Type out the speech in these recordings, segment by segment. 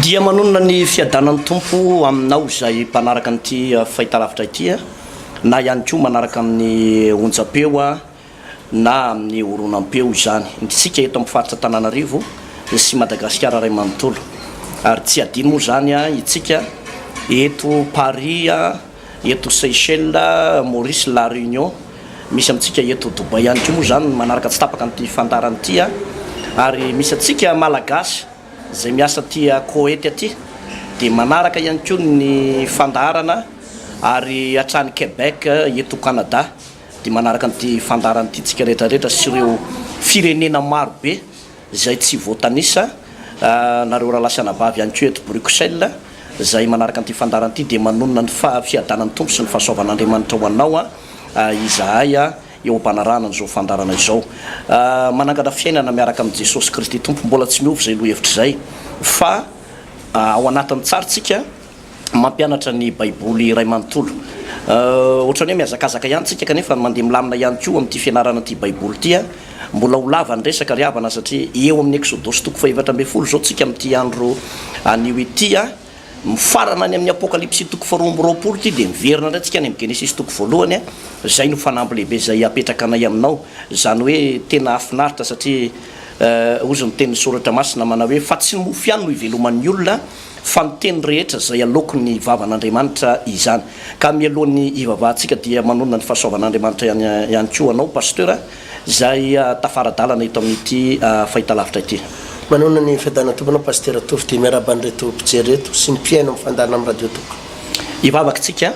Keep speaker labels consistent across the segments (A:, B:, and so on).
A: Dia manonona ny fiadanan'ny tompo aminao izay mpanaraka an'ity fahitalavitra ity na ihany koa manaraka amin'ny onjam-peo na amin'ny horonam-peo izany. Isika eto amin'ny faritra Antananarivo sy Madagasikara ray manontolo. Ary tsy adino moa zany itsika eto Paris, eto Seychelles, Maurice, La Réunion, misy amintsika eto Dubai ihany koa moa zany manaraka tsy tapaka an'ity fandarana ity ary misy atsika malagasy zay miasa tia Koety aty dia manaraka ihany koa ny fandarana ary hatrany Quebec eto Canada dia manaraka an'ity fandarana ity tsika rehetrarehetra sy ireo firenena marobe zay tsy voatanisa nareo rahalasanabavy ihany koa eto Bruxelles zay manaraka an'ity fandarana ity dia manonona ny fiadanan'ny tompo sy ny fahasoavan'Andriamanitra ho anao izahay eo am-panarahana n'izao fandarana izao. Manangana fiainana miaraka amin'ny Jesosy Kristy tompo mbola tsy miova zay lohevitra zay fa ao anatin'ny tsaritsika mampianatra ny Baiboly ray manontolo. Ohatrany hoe miazakazaka ihany tsika kanefa mandeha milamina ihany koa amin'ity fianarana ity Baiboly ity mbola ho lava ny resaka ry havana satria eo amin'ny Eksodosy toko faha 7 zao tsika amin'ity andro anio ity mifarana any amin'ny apokalypsy toko 2 ty dia miverina ndratsika any amin'ny Genesis toko 1 zay no fanamby lehibe zay apetraka anay aminao zany hoe tena afinaritra satria ozy ny teny soratra masina mana hoe fa tsy mofy ihany no iveloman'ny olona fa ny teny rehetra zay aloko ny vavan'Andriamanitra izany. Ka mialohan'ny ivavahantsika dia manonona ny fahasoavan'Andriamanitra ihany koa anao pasteur zay tafaradalana eto amin'ity fahitalavitra ity.
B: Manona ny fiadanana tompona pasteur Tovy dia miaraban'ireto mpijery reto sy ny mpiaino mifandarina amin'ny radio Toko.
A: Ivavaka tsika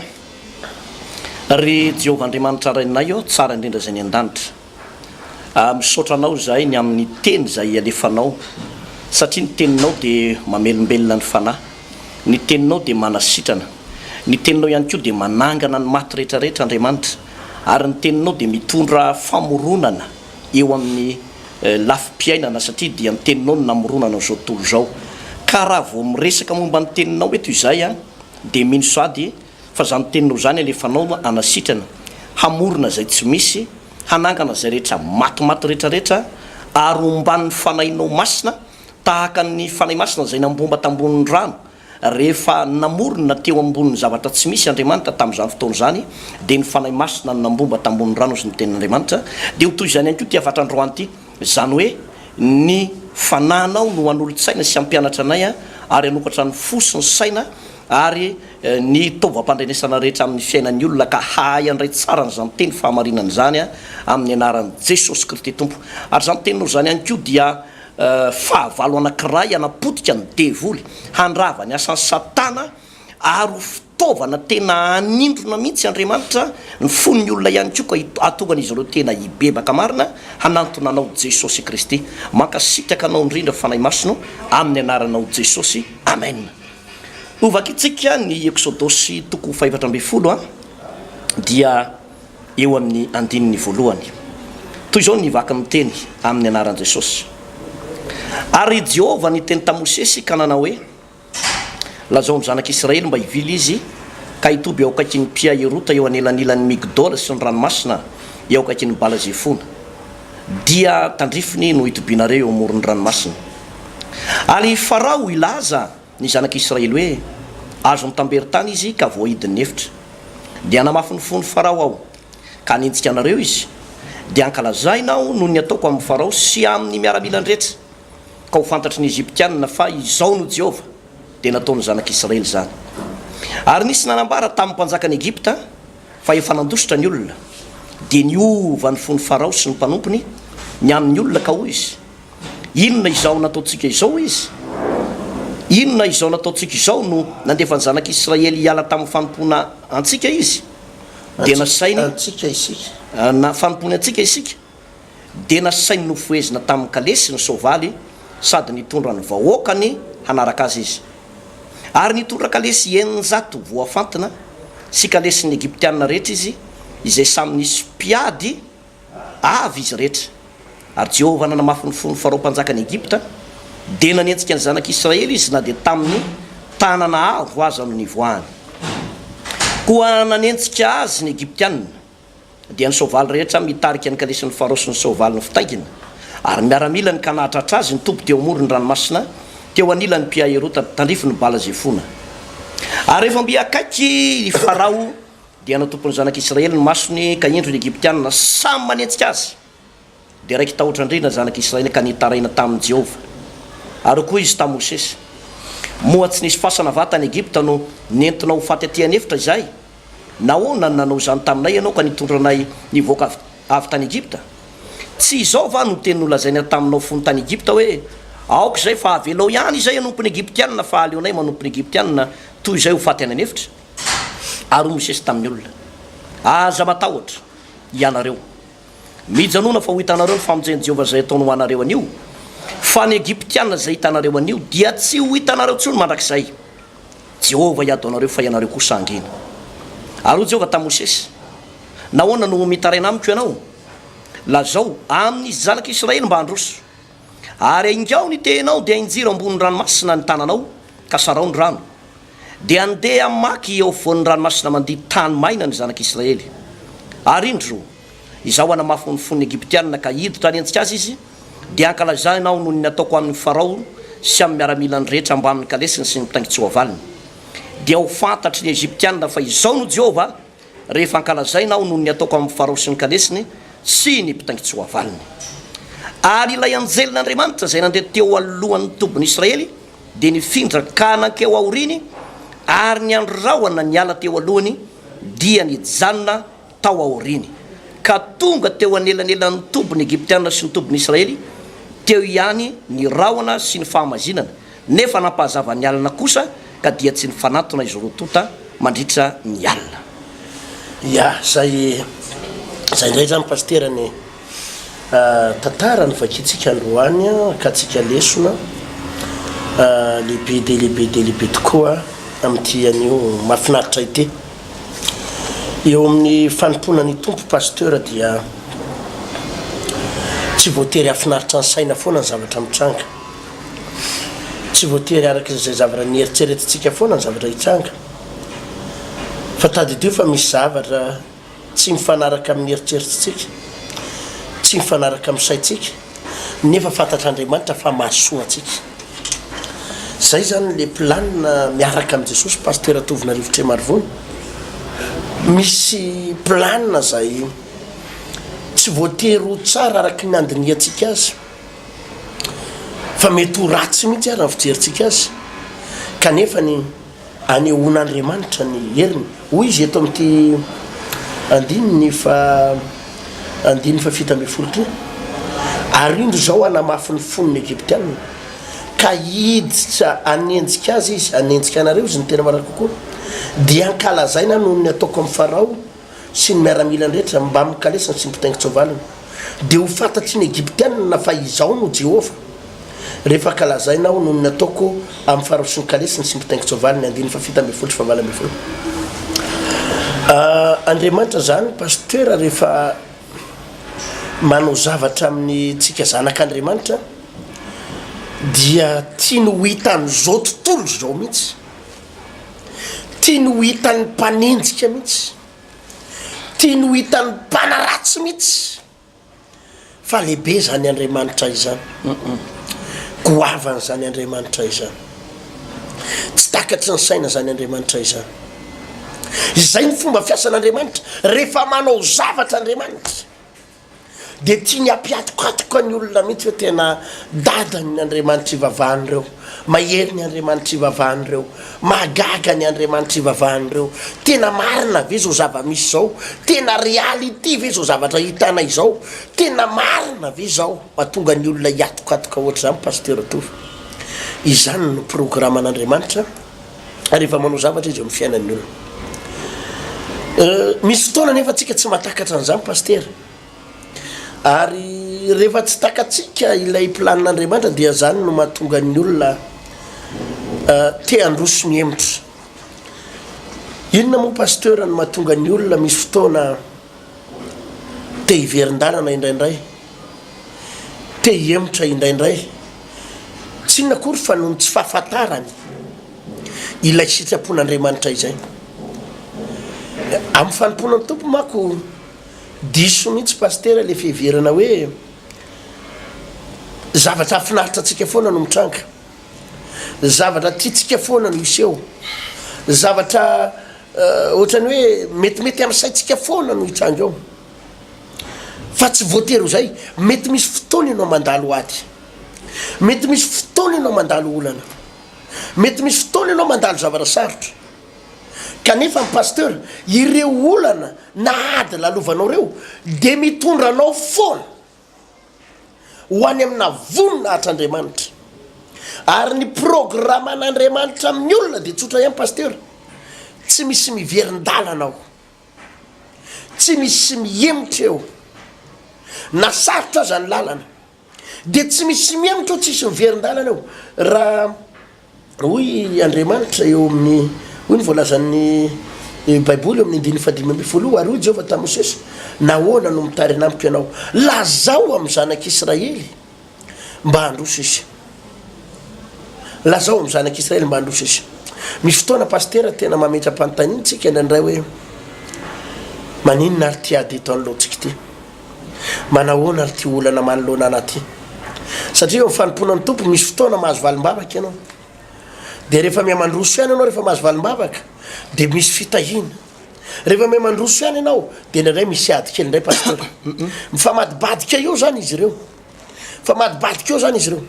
A: ry Jehovah Andriamanitra rainay tsara indrindra zay ny an-danitra. Misaotra anao zahay ny amin'ny teny zay alefanao satria ny teninao dia mamelombelona ny fanahy, ny teninao dia manasitrana, ny teninao ihany koa dia manangana ny maty rehetrarehetra Andriamanitra ary ny teninao dia mitondra famoronana eo amin'ny lafim-piainana satria dia ny teninao no namoronana zao tontolo zao. Ka raha vao miresaka momba ny teninao eto izay dia mino sady fa zany teninao zany alefanao anasitrana, hamorona zay tsy misy, hanangana zay rehetra matimaty rehetrarehetra ary omban'ny fanahinao masina tahaka ny fanahy masina zay nambomba tambonin'ny rano rehefa namorona teo ambonin'ny zavatra tsy misy Andriamanitra tamin'izany fotoana zany dia ny fanahy masina no nambomba tambonin'ny rano sy ny tenin'Andriamanitra dia ho toy izany ihany koa ty avatra androany ity zany hoe ny fanahinao no an'olo-tsaina sy ampianatra anay ary anokatra ny fosiny saina ary ny tovam-pandrenesana rehetra amin'ny fiainan'ny olona ka hahay andray tsara n'izany teny fahamarinana zany amin'ny anaran'i Jesosy Kristy tompo. Ary zany teninao zany ihany koa dia fahavalo anankiray anapotika ny devoly handrava ny asan'ny satana ary fitaovana tena anindrona mihitsy Andriamanitra ny fon'ny olona ihany koa ka atongan'izy ireo tena hibebaka marina hanantona anao Jesosy Kristy. Mankasitraka anao indrindra fanahy masino amin'ny anaranao Jesosy. Amen. Ovakitsika ny Eksodosy toko faha 7 dia eo amin'ny andininy voalohany. Toy izao ny vaky miteny amin'ny anaran'i Jesosy. Ary Jehovah niteny ta Mosesy ka nanao hoe lazao amin'ny zanak'Israely mba hivily izy ka hitoby eo akaiky ny pia Erota eo anelanilan'ny Migdôla sy ny ranomasina eo akaiky ny Balazefona dia tandrifiny no hitobinareo eo amoron'ny ranomasina. Ary Farao ilaza ny zanak'Israely hoe azo mitambery tany izy ka voahidin'ny efitra dia namafy ny fony Farao ao ka nintsika anareo izy dia ankalazainao no ny ataoko amin'ny Farao sy amin'ny miaramila rehetra ka ho fantatry ny Egyptianina fa izao no Jehovah dia nataony zanak'Israely zany. Ary nisy nanambara tamin'ny mpanjakany Egypta fa efa nandositra ny olona dia niova ny fony Farao sy ny mpanompony ny amin'ny olona ka hoy izy inona izao nataontsika izao izy, inona izao nataontsika izao no nandefa ny zanak'Israely hiala tamin'ny fanompona antsika izy dia nasainy na fanompony antsika isika dia nasainy nofoezina tamin'ny kalesy ny soavaly sady nitondra ny vahoakany hanaraka azy izy. Ary nitondra kalesy 900 voafantina sy kalesy ny Egyptianina rehetra izy izay samy nisy mpiady avy izy rehetra. Ary Jehovah nanamafy ny fony Farao mpanjakany Egypta dia nanentsika ny zanak'Israely izy na dia tamin'ny tanana avo aza no nivoahany. Koa nanentsika azy ny Egyptianina dia ny soavaly rehetra mitarika ny kalesy ny Farao sy ny soavaly ny fitaingina ary miaramila ny ka nahatratra azy ny tompo teo amoron'ny ranomasina teo anilany mpiahero tandrifo ny bala zay fona ary rehefa mbiakaiky farao dia natompony zanak'Israely ny masony ka endro ny Egyptianina samy manentsika azy dia raiky tahotra indrindra zanak'Israely ka nitaraina tamin'i Jehovah ary koa izy tamin'i Mosesy moa tsy nisy fasana vatany Egypta no nentina ho faty aty anefitra izay nahoana nanao zany taminay ianao ka nitondra anay nivoaka avy tany Egypta tsy izao va no teny nolazaina taminao fony tany Egypta hoe aoko zay fa avelao ihany izay anompony Egyptianina fa aleonay manompony Egyptianina toy izay ho faty any anefitra ary Mosesy tamin'ny olona aza matahotra ianareo mijanona fa ho hitanareo ny famonjeny Jehovah zay ataony ho anareo anio fa ny Egyptianina zay hitanareo anio dia tsy ho hitanareo tsony mandrakizay Jehovah iado anareo fa ianareo kosa angena ary Jehovah tamin'i Mosesy nahoana no mitaraina amiko ianao lazao amin'izy zanak'Israely mba handroso ary ingao ny tenao dia injiro ambony ranomasina ny tananao ka sarao ny rano dia andeha amaky eo afovoan'ny ranomasina mandihy tany maina ny zanak'Israely ary indro izaho anamafy ny fon'ny Egyptianina ka hiditra anentsika azy izy dia ankalazainao noho ny ataoko amin'ny farao sy amin'ny miaramila ny rehetra mba amin'ny kalesiny sy ny mpitaingitsoa avaliny dia ho fantatry ny Egyptianina fa izao no Jehovah rehefa ankalazainao noho ny ataoko amin'ny farao sy ny kalesiny sy ny mpitaingitsoa avaliny ary ilay anjelin'Andriamanitra zay nandeha teo alohan'ny tobiny Israely dia nifindra ka nankeo aoriny ary ny androrahoana niala teo alohany dia nijanona tao aoriny ka tonga teo anelanelan'ny tobiny Egyptianina sy ny tobiny Israely teo ihany ny rahona sy ny fahamazinana nefa nampahazava ny alina kosa ka dia tsy nifanatona izy rotota mandritra ny alina
B: ya zay indray zany pasterany tantara ny vakitsika androany ka tsika lesona lehibe tokoa amin'ity anio mahafinaritra ity eo amin'ny fanomponany tompo pasteur dia tsy voatery afinaritra ny saina foana ny zavatra mitranga tsy voatery araka zay zavatra nieritseretintsika foana ny zavatra hitranga fa tadidio fa misy zavatra tsy mifanaraka amin'ny eritserititsika tsy mifanaraka amin'ny saitsika nefa fantatr'Andriamanitra fa mahasoa atsika zay zany le planina miaraka amin'i Jesosy pasteur atovina rivotra marivony misy planina zay tsy voatery ho tsara araka ny andiniantsika azy fa mety ho ratsy mihitsy ary ny fijerintsika azy kanefa ny anehoan'Andriamanitra ny heriny hoy izy eto amin'ity andininy fa 7 ary indro zao anamafy ny fon'ny Egyptianina ka hiditra anenjika azy izy anenjika anareo izy ny tena maraka kokoa dia ankalazaina noho ny ataoko amin'ny farao sy ny miaramila rehetra mba mikalesana sy mpitaingitso valiny dia ho fantatry ny Egyptianina fa izao no Jehovah rehefa ankalazainao noho ny ataoko amin'ny farao sy ny kalesana sy mpitaingitso valiny 7 Andriamanitra zany pasteur rehefa manao zavatra amin'ny tsika zanak'Andriamanitra dia tia no hitany zao tontolo zao mihitsy tia no hitany mpanenjika mihitsy tia no hitany mpanaratsy mihitsy fa lehibe zany Andriamanitra izany goavany zany Andriamanitra izany tsy takatry ny saina zany Andriamanitra izany izay ny fomba fiasan'Andriamanitra rehefa manao zavatra Andriamanitra dia tia ny ampiatokatoka ny olona mihitsy hoe tena dadany ny Andriamanitra ivavahan'ireo mahery ny Andriamanitra ivavahan'ireo magaga ny Andriamanitra ivavahan'ireo tena marina ve zao zava-misy zao tena reality ve zao zavatra hitana izao tena marina ve zao mahatonga ny olona hiatokatoka ohatra zany pasteur tovy izany no programan'Andriamanitra rehefa manao zavatra izy eo amin'ny fiainan'ny olona misy fotoana nefa tsika tsy mahatakatra an'izany pasteur ary rehefa tsy takatsika ilay planin'Andriamanitra dia zany no mahatonga ny olona te handroso mihemitra inona moa pasteur no mahatonga ny olona misy fotoana te hiverin-dalana indraindray te hihemitra indraindray tsy inona kory fa noho ny tsy fahafantarany ilay sitrapon'Andriamanitra izay amin'ny fanomponan'ny tompo mako diso mihitsy pasteur le fiheverana hoe zavatra afinaritra atsika foana no mitranga zavatra tiatsika foana no iseho zavatra ohatrany hoe metimety amin'ny saitsika foana no hitrango eo fa tsy voatery ho zay mety misy fotoana ianao mandalo ady mety misy fotoana ianao mandalo olana mety misy fotoana ianao mandalo zavatra sarotra kanefa ny pasteur ireo olana na ady lalovanao reo de mitondra anao foana ho any amina vonina hatr'Andriamanitra ary ny programme an'Andriamanitra amin'ny olona de tsotra ihany pasteur tsy misy miverin-dalana ao tsy misy miemotra eo na sarotra aza ny lalana de tsy misy miemotra eo tsisy miverin-dalana eo raha hoy Andriamanitra eo amin'ny hoy ny voalazan'ny Baiboly amin'ny 5:15 ary hoy Jehova tamin'i Mosesy nahoana no mitary anamiko ianao lazao amin'ny zanak'Israely mba handroso izy lazao amin'ny zanak'Israely mba handroso izy misy fotoana pasteur tena mametra-panontaniana tsika indraindray hoe maninona ary ty ady eto an'loatsika ty manahoana ary ty olana manoloana anaty satria eo fanomponan'ny tompo misy fotoana mahazo valim-bavaka ianao de rehefa mihamandroso ihany ianao rehefa mahazo valim-bavaka de misy fitahina rehefa mihamandroso ihany ianao de indray misy ady kely indray pasteur mifamadibadika eo zany izy ireo famadibadika eo zany izy ireo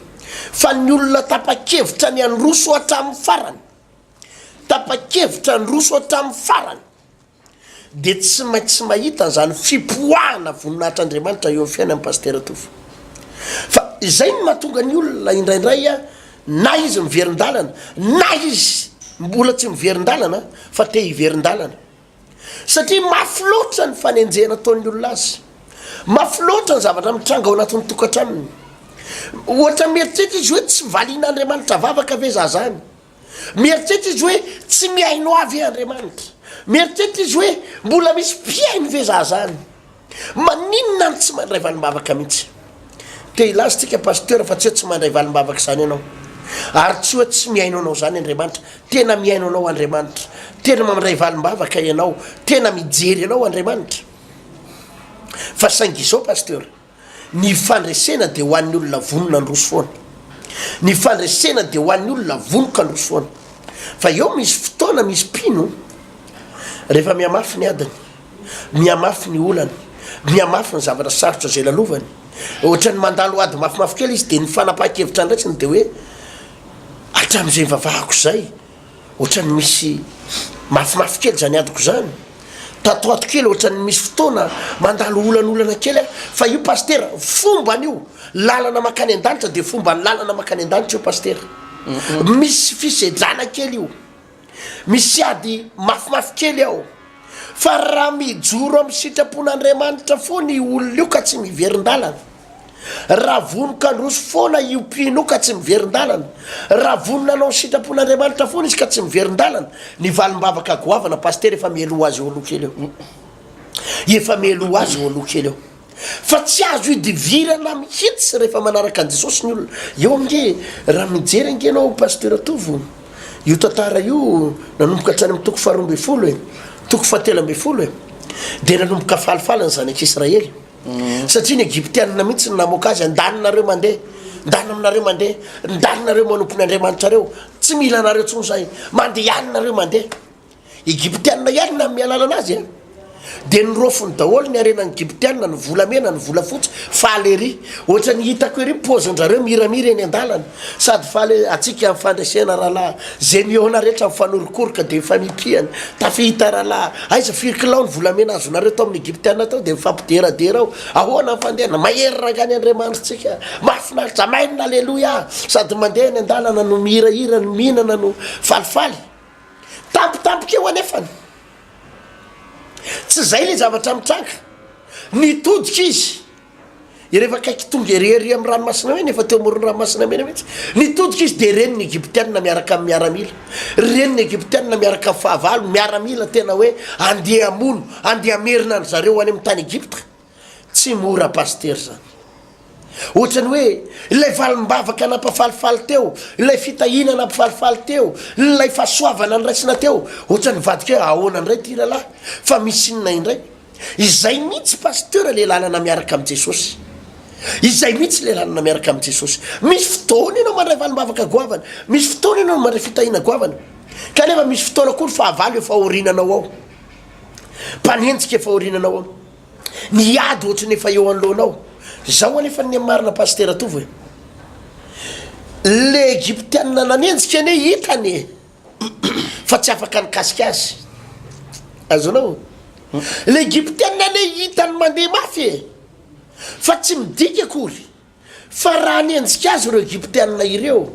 B: fa ny olona tapa-kevitra ny androso hatramin'ny farany tapa-kevitra androso hatramin'ny farany de tsy maintsy mahita zany fipoahana voninahitr'Andriamanitra eo amin'ny fiainan'ny pasteur tofo fa izay ny mahatonga ny olona indraindray na izy miverin-dalana na izy mbola tsy miverin-dalana fa te hiverin-dalana satria mafy loatra ny fanenjehana ataon'ny olona azy mafy loatra ny zavatra mitranga ao anatin'ny tokantranony ohatra mieritreritra izy hoe tsy valian'Andriamanitra vavaka ve zazany mieritreritra izy hoe tsy miaino avy Andriamanitra mieritreritra izy hoe mbola misy mpiaino ve zazany maninona ny tsy mandray valim-bavaka mihitsy te ilazitsika pasteur fa tsy hoe tsy mandray valim-bavaka zany ianao ary tsy hoe tsy miaino anao zany Andriamanitra tena miaino anao Andriamanitra tena mandray valim-bavaka ianao tena mijery anao Andriamanitra fa saingy izao pasteur ny fandresena de ho an'ny olona vonona androso foana ny fandresena de ho an'ny olona vonoka androso foana fa eo misy fotoana misy pino rehefa miamafy ny adiny miamafy ny olana miamafy ny zavatra sarotra zay lalovany ohatra ny mandalo ady mafimafy kely izy de ny fanapaha-kevitra ndraitsiny de hoe hatramin'izay vavahako zay ohatra ny misy mafimafy kely zany adiko zany tatoato kely ohatra ny misy fotoana mandalo olanolana kely fa io pasteur fomba an'io lalana makany an-danitra de fomba ny lalana makany an-danitra io pasteur misy fisedrana kely io misy ady mafimafy kely ao fa raha mijoro amin'ny sitrapon'Andriamanitra foana io olona io ka tsy miverin-dalana raha vonoka androso foana io pino ka tsy miverin-dalana raha vonona anao sitrapon'Andriamanitra foana izy ka tsy miverin-dalana ny valim-bavaka goavana pasteur efa mielo azy eo aloha kely eo efa mielo azy eo aloha kely eo fa tsy azo idivirana mihitsy rehefa manaraka an Jesosy ny olona eo aminge raha mijery angenao pasteur Tovo io tantara io nanomboka hatrany amin'ny toko 12 toko 17 de nanomboka falifaly ny zanak'Israely satria ny Egyptianina mihitsy namoaka azy andaninareo mandeha ndany aminareo mandeha ndaninareo manompony Andriamanitra reo tsy mila anareo tsony zay mandeha ihaninareo mandeha Egyptianina ihany na mialala anazy de nyrofony daholo ny arenan'ny Egyptianina ny volamena ny volafotsy falery ohatra ny hitako ery pozindrareo miramira eny an-dalana sady faly atsika fandresena rahalahy zay miona rehetra mifanorokorika de famipihany tafihita rahalahy aiza firikilao ny volamena azonareo tao amin'ny Egyptianina tao de mifampideradera ao ahoana mifandehana mahery rangany Andriamanitra tsika mafinaritra mainina aleloia sady mandeha ny an-dalana no mihirahira no mihinana no falifaly tampotampoka eo anefany tsy zay le zavatra mitranga nitodika izy rehefa kaiky tonga erery amin'ny ranomasina mena efa teo amoron'ny ranomasina mena mihitsy nitodika izy de reny ny Egyptianina miaraka amin'ny miaramila reny ny Egyptianina miaraka amin'ny fahavalo miaramila tena hoe andeha amono andeha amerina any zareo any amin'ny tany Egypta tsy mora pasteur zany ohatrany hoe ilay valim-bavaka nampafalifaly teo ilay fitahina nampafalifaly teo ilay fahasoavana nraisina teo ohatrany vadika hoe ahoana ndray ty lalahy fa misy inona indray izay mihitsy pasteur le lalana miaraka amin'i Jesosy izay mihitsy le lanina miaraka amin'i jesosy misy fotoana ianao mandray valim-bavaka goavana misy fotoana ianao mandray fitahina goavana kanefa misy fotoana koa ny fahavalo efa orinanao ao mpanenjika efa orinanao ao miady ohatry ny efa eo anoloanao zao anefa ny marina pastera tovy le egyptianina nanenjika ane hitany fa tsy afaka nikasika azy azonao le egyptianina ane hitany mandeha mafy fa tsy midika akory fa raha nenjika azy reo egyptianina ireo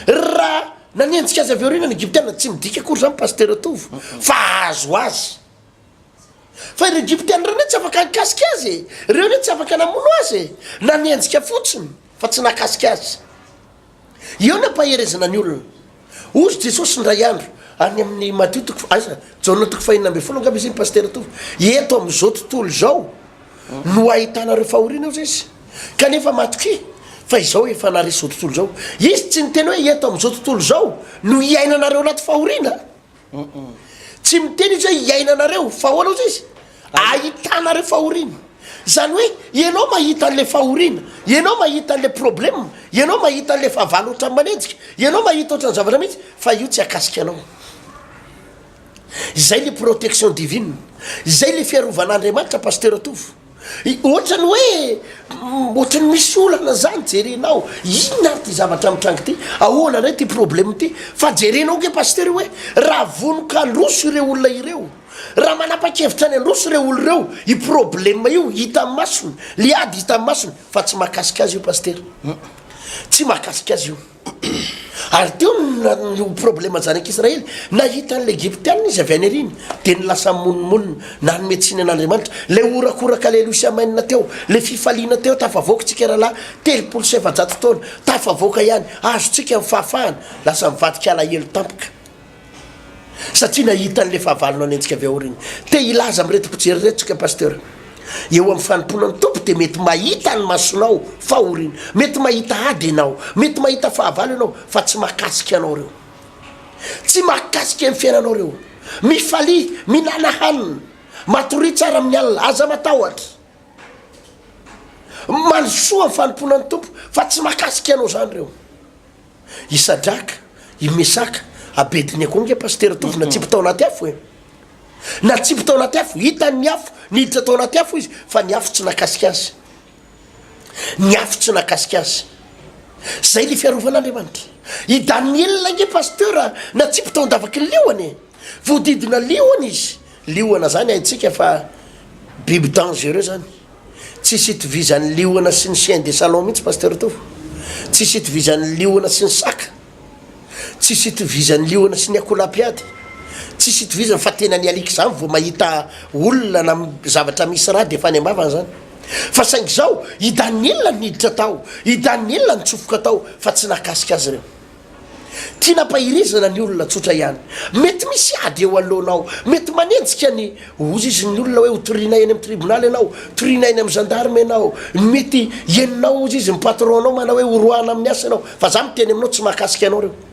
B: raha nanenjika azy avy orina ny egyptianina tsy midika akory zany pastera tovy fa azo azy fa ireo egyptianina reo ne tsy afaka nikasika azy reo ne tsy afaka namono azy nanenjika fotsiny fa tsy nakasika azy eo ny ampaherezana ny olona ozy jesosy ndray andro any amin'ny Matthieu toko jaona toko fahinina amby folo angamba izy iny pastera tovy eto am'izao tontolo zao no ahitanareo fahoriana ao izy kanefa matoky fa izao efa nare zao tontolo zao izy tsy niteny hoe eto am'izao tontolo zao no iainanareo anaty fahoriana tsy miteny izy hoe iainanareo fa hoana izy ahitanareo fahoriana zany hoe ianao mahita an'le fahoriana ianao mahita an'le problème ianao mahita an'le fahavalo oatra manenjika ianao mahita oatra ny zavatra mihitsy fa io tsy akasika anao zay le protection divine zay le fiarovanaandriamanitra pastera tovy ohatrany hoe ohatrany misy olana zany jerenao inona ty zavatra mitrango ty ahoana ray ty problème ty fa jerenao ke pastera hoe raha vonoka androso ireo olona ireo raha manapa-kevitra any androso ireo olo reo i problème io hita amin'ny masony le ady hita amin'ny masony fa tsy mahakasika azy io pastera tsy mahakasika azy io ary teo no problème zany ak'Israely nahita an'le egyptianina izy avy any ariny de ny lasa mononmonina na nometsiny an'andriamanitra le orakoraka alelosia mainina teo le fifaliana teo tafavoaka tsika rahalahy 37 taona tafavoaka ihany azotsika amin'ny fahafahana lasa mivadika alahelo tampoka satria nahita an'le fahavalona anenjika avy aoriny te ilaza amiretim-pojery retsika pastera eo amin'ny fanomponan'ny tompo de mety mahita ny masonao fahoriana mety mahita ady ianao mety mahita fahavalo ianao fa tsy mahakasika anao reo tsy mahakasika amin'ny fiainanao reo mifaly minana hanina matory tsara amin'ny alina aza matahotra manosoa amin'ny fanomponan'ny tompo fa tsy mahakasika anao zany reo isadraka imesaka abediny akoa nge pastera tovy na tsipy tao anaty afo e na tsipy tao anaty afo hitany ny afo niditra tao anaty afo izy fa ny afo tsy nakasika azy ny afo tsy nakasika azy zay le fiarovan'andriamanitra i Daniela nge pastera na tsipy tao andavaky ny lioany voadidina lioana izy lioana zany haitsika fa biby dangereux zany tsisy itovizan'ny lioana sy ny chien de salon mihitsy pastera tovy tsisy itovizan'ny lioana sy ny saka tsisy itovizan'ny lioana sy ny akolampiady tsisy itovizany fa tena ny aliky zany vao mahita olona na zavatra misy raha de fa ny ambavana zany fa saingy zao i Daniela niditra tao i Daniela nitsofoka tao fa tsy nakasika azy reo tia nampahirizana ny olona tsotra ihany mety misy ady eo alohanao mety manenjika ny ozy izy ny olona hoe hotorina eny amin'ny tribunal ianao torina eny amin'ny gendarme ianao mety eninao ozy izy mipatronao mana hoe horoana amin'ny asa ianao fa za miteny aminao tsy mahakasika anao reo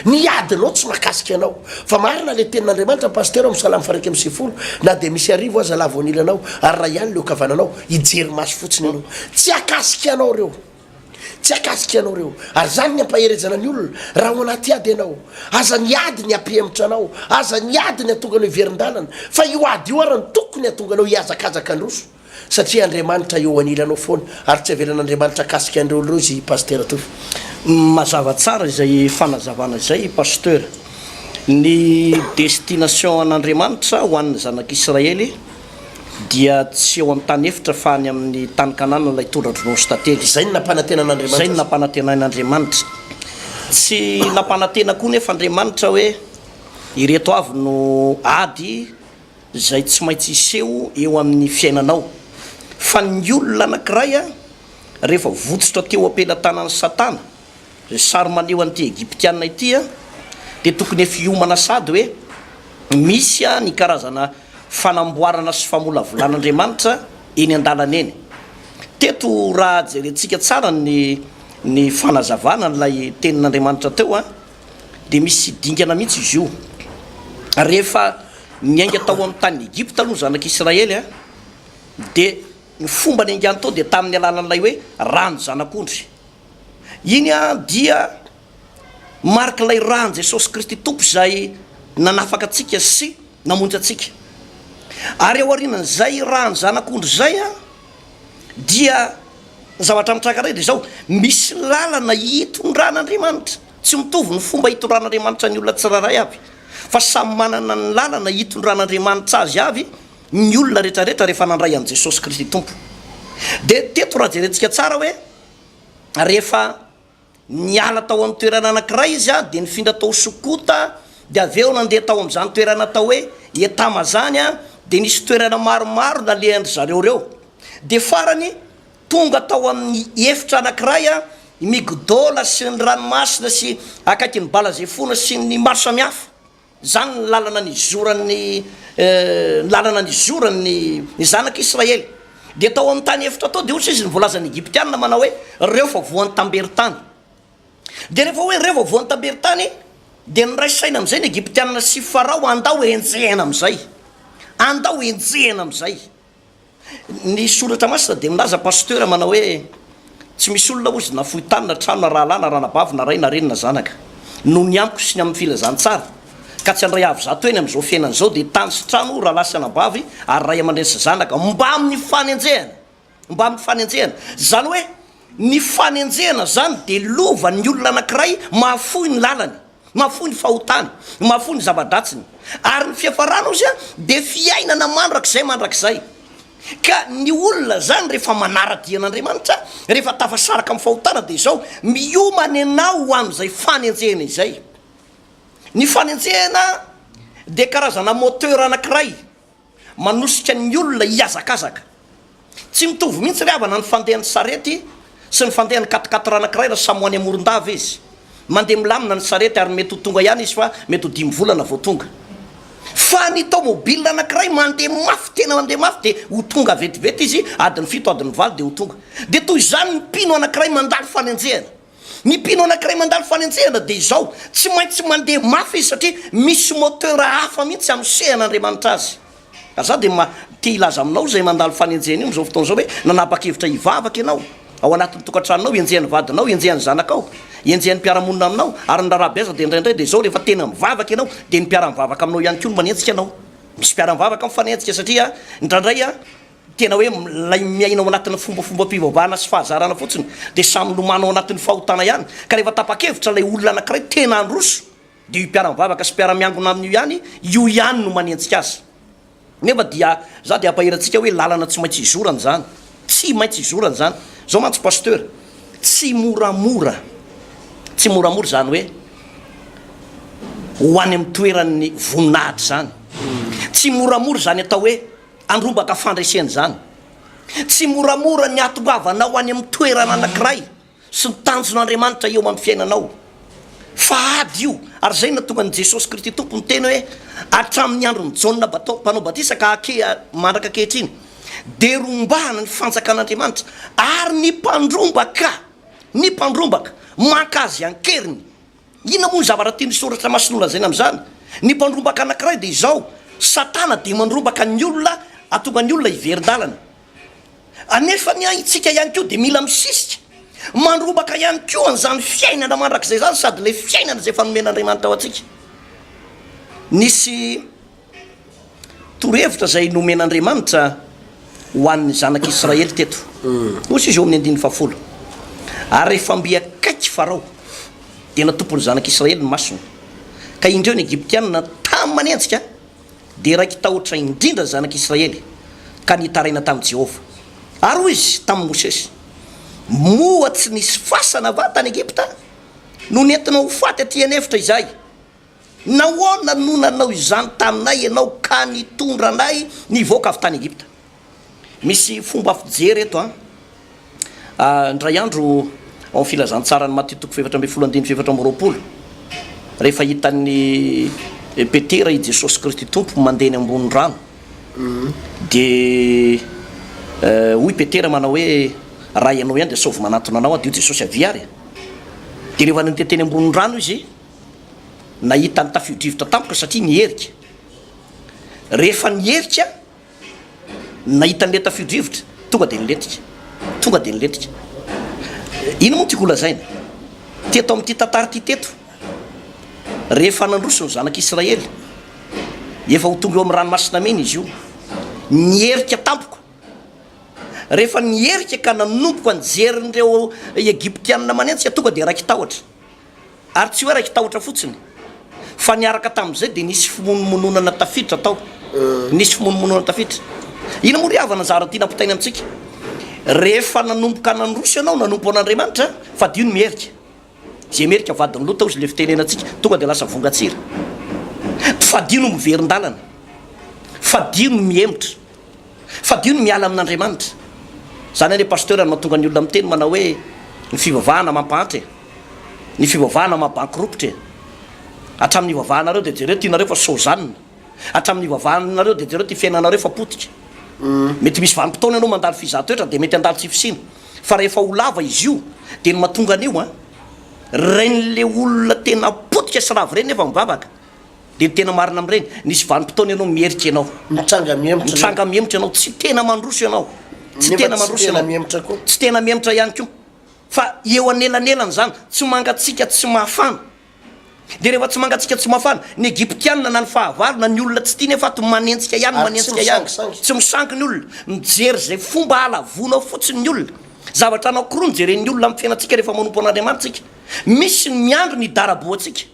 B: ny adinao tsy mahakasika anao fa marina le tenin'andriamanitra pastera amin'ny salamy faraiky amin'ny sivifolo na de misy arivo aza lavonilanao ary raha ihany leo kavananao ijery maso fotsiny anao tsy akasika anao reo tsy akasika anao reo ary zany ny ampaherezana ny olona raha ho anaty ady ianao aza ny ady ny ampihemitra anao aza ny ady ny atonga anao iverin-dalana fa io ady io ary ny tokony atonga anao hiazakazaka androso satria andriamanitra eo anilanao foana ary tsy avelan'andriamanitra akasika andreo reo izy pastera tovy
A: mazava tsara izay fanazavana zay pasteur ny destination an'andriamanitra ho an'ny zanak'Israely dia tsy eo amin'ny tany efitra fa any amin'ny tany kanana lay tondradronosy tantely
B: zay ny nampanantenan'andriamanitra
A: zay ny nampanantenan'andriamanitra tsy nampanantena koa nefa andriamanitra hoe ireto avy no ady zay tsy maintsy iseho eo amin'ny fiainanao fa ny olona anankiray a rehefa votsotra teo ampelantanan'ny satana sary maneho an'ity egyptianina ity a de tokony efa hiomana sady hoe misy a ny karazana fanamboarana sy famolavolan'andriamanitra eny an-dalana eny teto raha jerentsika tsara ny fanazavana n'lay tenin'andriamanitra teo a de misy dingana mihitsy izy io rehefa niainga tao amin'ny tany Egypta aloha zanak'Israely a de ny fomba ny angano tao de tamin'ny alalan'ilay hoe rano zanak'ondry iny a dia marika ilay rano Jesosy Kristy tompo zay nanafaka atsika sy namonjy atsika ary eo arinan'izay rano zanak'ondry zay a dia zavatra mitrakaray de zao misy lalana hitondran'Andriamanitra tsy mitovy ny fomba hitondran'Andriamanitra ny olona tsiraray avy fa samy manana ny lalana hitondran'Andriamanitra azy avy ny olona rehetrarehetra rehefa nandray an' Jesosy Kristy tompo de teto raha jerentsika tsara hoe rehefa niala tao amin'ny toerana anankiray izy a de nifindra tao sokota de aveo nandeha tao am'izany toerana tao hoe etama zany a de nisy toerana maromaro nalehandry zareo reo de farany tonga tao amin'ny efitra anankiray a migodola sy ny ranomasina sy akaiky ny bala zay fona sy ny maro samihafa zany ny lalana ny zoran'ny lalana ny zoran'ny zanak'Israely de tao amin'ny tany efitra tao de ohatsy izy nivolazan'ny Egyptianina manao hoe reo fa voan'ny tamberitany de rehefa hoe reo fa voan'ny tamberitany de nyraisaina am'izay ny Egyptianina sy Farao andao enjehana am'izay andao enjehana am'izay ny soratra masina de milaza pasteur manao hoe tsy misy olona ozy na fohy tany na trano na rahalay na ranabavy na ray na reny na zanaka no ny amiko sy ny amin'ny filazantsara ka tsy andray avy zato eny am'izao fiainana zao de tany sy trano rahalay sy anabavy ary ray aman-dreny sy zanaka mba amin'ny fanenjehana mba amin'ny fanenjehana zany hoe ny fanenjehana zany de lova ny olona anankiray mahafohy ny lalany mahafohy ny fahotany mahafohy ny zava-dratsiny ary ny fiafarana ozy a de fiainana mandrakizay ka ny olona zany rehefa manara-dian'Andriamanitra rehefa tafasaraka amin'ny fahotana de zao miomany anao ho am'izay fanenjehana izay ny fanenjehana de karazana moteur anankiray manosika ny olona hiazakazaka tsy mitovy mihitsy ry havana ny fandehan'ny sarety sy ny fandehan'ny katikatra anankiray raha samy hoany amoron-dava izy mandeha milamina ny sarety ary mety ho tonga ihany izy fa mety ho 5 volana vao tonga fa ny tomobile anankiray mandeha mafy tena mandeha mafy de ho tonga vetivety izy adiny 7 adiny 8 de ho tonga de toy izany ny pino anankiray mandalo fanenjehana ny pino anankiray mandalo fanenjehana de izao tsy maintsy mandeha mafy izy satria misy moteur hafa mihitsy amsehan'Andriamanitra azy ka za de ty ilaza aminao zay mandalo fanenjehana io am'izao fotoana zao hoe nanapa-kevitra hivavaka ianao ao anatin'ny tokantranonao enjehan'ny vadinao enjehan'ny zanakao enjehan'ny mpiaramonina aminao ary nrarahabiaza de indraindray de zao rehefa tena mivavaka ianao de ny mpiara-mivavaka aminao ihany ko no manenjika anao misy mpiara-mivavaka mifanenjika satria indraindray a tena hoe lay miainao anatin'ny fombafomba mpivavahana sy fahazarana fotsiny de samy lomanao anatin'ny fahotana ihany ka rehefa tapa-kevitra lay olona anankiray tena androso de io mpiara-mivavaka sy mpiara-miangona amin'io ihany no manenjika azy nefa dia za de ampahirantsika hoe lalana tsy maintsy izorana zany tsy maintsy izorana zany zao mantsy pasteur tsy moramora zany hoe ho any amin'ny toeran'ny voninahitra zany tsy moramora zany atao hoe andrombaka fandraiseny zany tsy moramora ny atongavanao any amin'ny toerana anankiray sy ny tanjon'Andriamanitra eo amin'ny fiainanao fa ady io ary zay natonga ny Jesosy Kristy tompo ny teny hoe hatramin'ny andron'ny Jaona mpanao batisa ka mandraka kehitriny de rombahana ny fanjakan'Andriamanitra ary ny mpandrombaka maka azy ankeriny ina moa ny zavatra tiany soratra masin'olona zay am'zany ny mpandrombaka anankiray de izao satana de mandrombaka ny olona atonga ny olona hiverin-dalana anefa ny itsika ihany ko de mila misisika mandrombaka ihany ko an'izany fiainana mandrak'izay zany sady le fiainana zay fanomen'Andriamanitra ao atsika nisy torohevitra zay nomen'Andriamanitra ho an'ny zanak'Israely teto osy izy eo amin'ny 150 ary rehefa mbiakaiky Farao de natompony zanak'Israely ny masony ka indreo ny Egyptianina tamy manenjika de raiky tahotra indrindra zanak'Israely ka nitaraina tamin'i Jehova ary hoy izy tamin'ny Mosesy moa tsy nisy fasana vatany Egypta no nentinao ho faty aty anefitra izay nahoana no nanao izany taminay ianao ka nitondra anay nivoaka avy tany Egypta misy fomba fijery eto ndray andro ao filazantsara ny Matthieu 7:20 rehefa hitan'ny Petera i Jesosy Kristy tompo mandeny ambony rano de hoy Petera manao hoe raha ianao ihany de saovy manatona anao de io Jesosy aviary de rehefa niteteny ambony rano izy nahita ny tafio-drivotra tampoka satria niherika rehefa niherika nahita n'le tafio-drivotra tonga de nylentika ino moa tiako lazaina teto amin'ity tantara ty teto rehefa nandroso ny zanak'Israely efa ho tonga eo amin'ny ranomasina mena izy io nyerika tampoka rehefa nyerika ka nanomboka anjerindreo Egyptianina manentsika tonga de raiky tahotra ary tsy hoe raiky tahotra fotsiny fa niaraka tamin'izay de nisy fimonomononana tafiditra tao nisy fimonomononana tafiditra ina moa ry havana zara ty nampitainy amintsika rehefa nanomboka nandroso ianao nanompo an'Andriamanitra fa dio ny mierika zay mierika vadiny lota ozy le fitenenantsika tonga de lasa vongatsira fa dio no miverin-dalana fa dio no miemotra fa dio no miala amin'Andriamanitra zany ane pasteur no mahatonga ny olona miteny manao hoe ny fivavahana mampahatra ny fivavahana mabankiropitra hatramin'ny ivavahanareo de jereo tianareo fa sozanina hatramin'ny ivavahanareo de jereo ty fiainanareo fa potika mety misy vanim-potoana ianao mandalo fizatoetra de mety andalo tsy fisina fa rehefa ho lava izy io de ny mahatonga an'io ren'le olona tena potika sy ravo reny nefa mivavaka de ny tena marina am'ireny nisy vanim-potoana ianao mieritra ianao mitranga miemotra ianao tsy tena mandroso ianao tsy tena mandroso ianao tsy tena miemotra ihany ko fa eo anelanelany zany tsy mangatsika tsy mahafana de rehefa tsy mangatsika tsy mahafana ny Egyptianina na ny fahavalo na ny olona tsy tia nefa to manentsika ihany manentsika ihany tsy misanky ny olona mijery zay fomba halavonao fotsiny ny olona zavatra anao koroa mijeren'ny olona amin'ny fiainantsika rehefa manompo an'Andriamanitsika misy ny miandro ny daraboantsika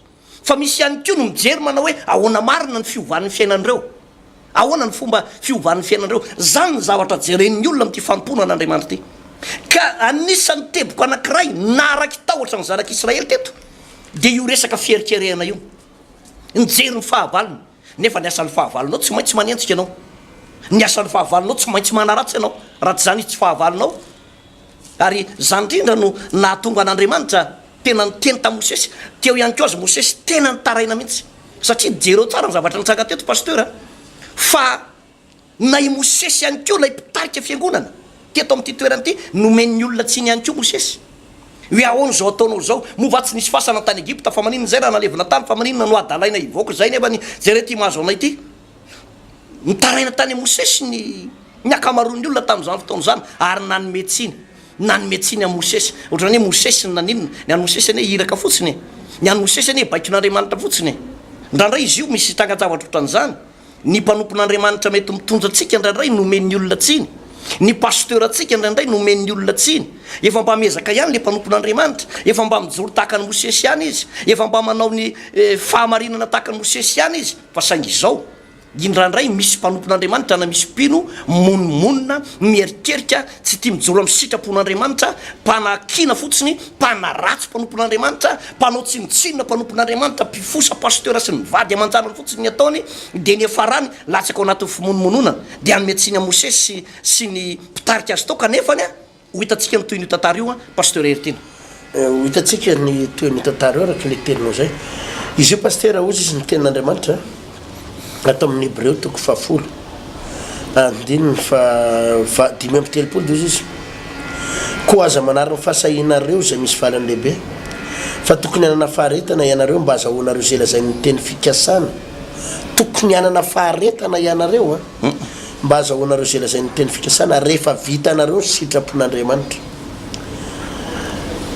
A: fa misy ihany koa no mijery manao hoe ahoana marina ny fiovan'ny fiainan'ireo ahoana ny fomba fiovan'ny fiainan'ireo zany ny zavatra jeren'ny olona amin'ity fanompoana an'Andriamanitra ty ka anisan'ny teboka anankiray naraky tahotra ny zanak'Israely teto de io resaka fierikereana io nijery ny fahavalony nefa ny asan'ny fahavalonao tsy maintsy manentsika ianao ny asan'ny fahavalonao tsy maintsy manaratsy ianao raha tsy zany izy tsy fahavalonao ary zany indrindra no nahatonga an'Andriamanitra tena niteny ta Mosesy teo ihany ko azy Mosesy tena nitaraina mihitsy satria jereo tsara ny zavatra nitsanga teto pasteur fa na i Mosesy ihany ko lay mpitarika fiangonana teto amin'ity toerana ity nomen'ny olona tsy ny ihany ko Mosesy hoe ahoana zao ataonao zao mova tsy nisy fasana tany Egypta fa maninona zay raha nalevina tany fa maninona no adalaina ivoaka zay nefa ny zay ty mahazo anay ity nitaraina tany Mosesy ny akamaroan'ny olona tamin'izany fotoana zany ary nanometsiny amin'ny Mosesy ohatrany hoe Mosesy naninona ny any Mosesy ane iraka fotsiny ny any Mosesy ane baikin'Andriamanitra fotsiny ndrandray izy io misy tanga-javatra ohatran'izany ny mpanompon'Andriamanitra mety mitondra atsika ndrandray nomen'ny olona tsiny ny pasteur atsika ndraindray nomen'ny olona tsiny efa mba mezaka ihany le mpanompon'Andriamanitra efa mba mijoro tahaka ny Mosesy ihany izy efa mba manao ny fahamarinana tahaka ny Mosesy ihany izy fa saingy izao indrandray misy mpanompon'Andriamanitra na misy mpino monomonina mierikerika tsy tia mijoro amin'ny sitrapon'Andriamanitra mpanakina fotsiny mpanaratsy mpanompon'Andriamanitra mpanao tsinotsinona mpanompon'Andriamanitra mpifosa pasteur sy ny vady amanjanany fotsiny ny ataony de ny efarany latsaka ao anatin'ny fimonomononana de anometsiny a Mosesy sy ny mpitarika azy tao kanefany ho hitantsika ny toy ny tantara io pasteur Ertina
B: ho hitantsika ny toy ny tantara io araka le teninao zay izy io pasteur ozy izy ny tenin'Andriamanitra atao amin'ny Hébreu toko 10 andininy fa 5:30 de izy ko aza manarina fahasahinareo zay misy valany lehibe fa tokony hanana faharetana ianareo mba azahoanareo zay lazainy teny fikasana tokony hanana faharetana ianareo mba azahoanareo zay lazainy teny fikasana rehefa vitanareo sitrapon'Andriamanitra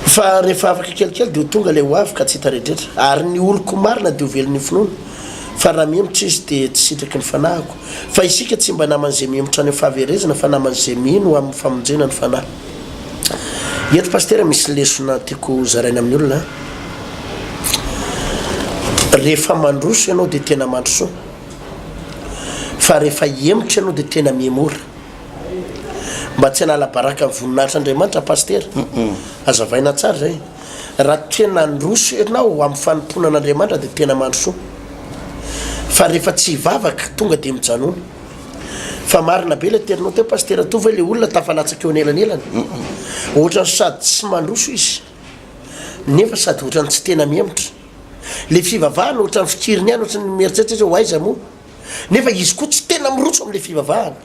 B: fa rehefa afaka kelikely de ho tonga le ho avy ka tsy hita rehetrrehetra ary ny oloko marina de ho velon'ny finoana fa raha miemotra izy de tsy sitraky ny fanahiko fa isika tsy mba naman'izay miemotra any fahaverezana fa naman'izay mino amin'ny famonjena ny fanahy eto pasteur misy lesona tiako zaraina amin'ny olona rehefa mandroso ianao de tena mandroso fa rehefa emotra ianao de tena miemora mba tsy hanala baraka amin'ny voninahitr'Andriamanitra pasteur azavaina tsara zay raha tena androso ianao amin'ny fanompona an'Andriamanitra de tena mandroso fa rehefa tsy vavaka tonga de mijanona fa marina be le terinao teo pasteur tovy le olona tafalatsaka eo anelanelany ohatrany sady tsy mandroso izy nefa sady ohatrany tsy tena miemotra le fivavahana ohatrany fikiriny ihany ohatrany mieritreritra hoe aiza moa nefa izy koa tsy tena miroso am'le fivavahana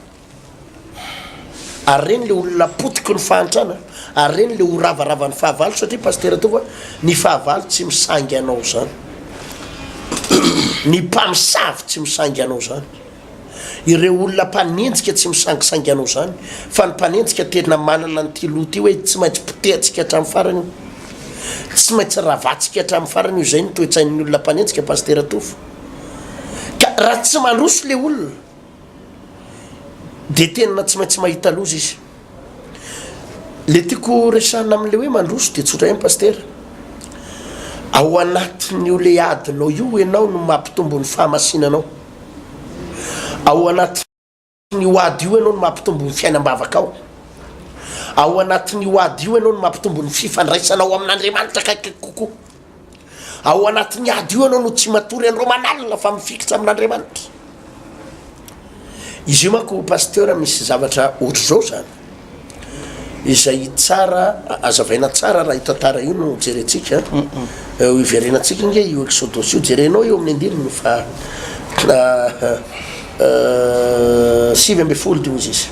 B: ary reny le olona potiky ny fahantrana ary reny le ho ravaravan'ny fahavalo satria pasteur tovy ny fahavalo tsy misangy anao zany ny mpamosavy tsy misangy anao zany ireo olona mpanenjika tsy misangisangy anao zany fa ny mpanenjika tena manana ny tyloha ty hoe tsy maintsy potehantsika hatramin'ny farany tsy maintsy ravatsika hatramin'ny farany io zay ny toetsain'ny olona mpanenjika pastera tofo ka raha tsy mandroso le olona de tenana tsy maintsy mahita loza izy le tiako resana amin'le hoe mandroso de tsotra ihany pastera ao anatin'io le adinao io ianao no mampitombo ny fahamasinanao ao anatin'io ady io ianao no mampitombo ny fiainam-bavaka ao anatin'io ady io ianao no mampitombo ny fifandraisanao amin'Andriamanitra kaiky kokoa ao anatin'ny ady io ianao no tsy matory andro manalina fa mifikitra amin'Andriamanitra izy io manko pasteur misy zavatra ohatr' zao zany izay tsara azavaina tsara raha itantara io no jerentsika iverenantsika nge io Eksodosy io jerenao eo amin'ny andininy fa 7 de ozy izy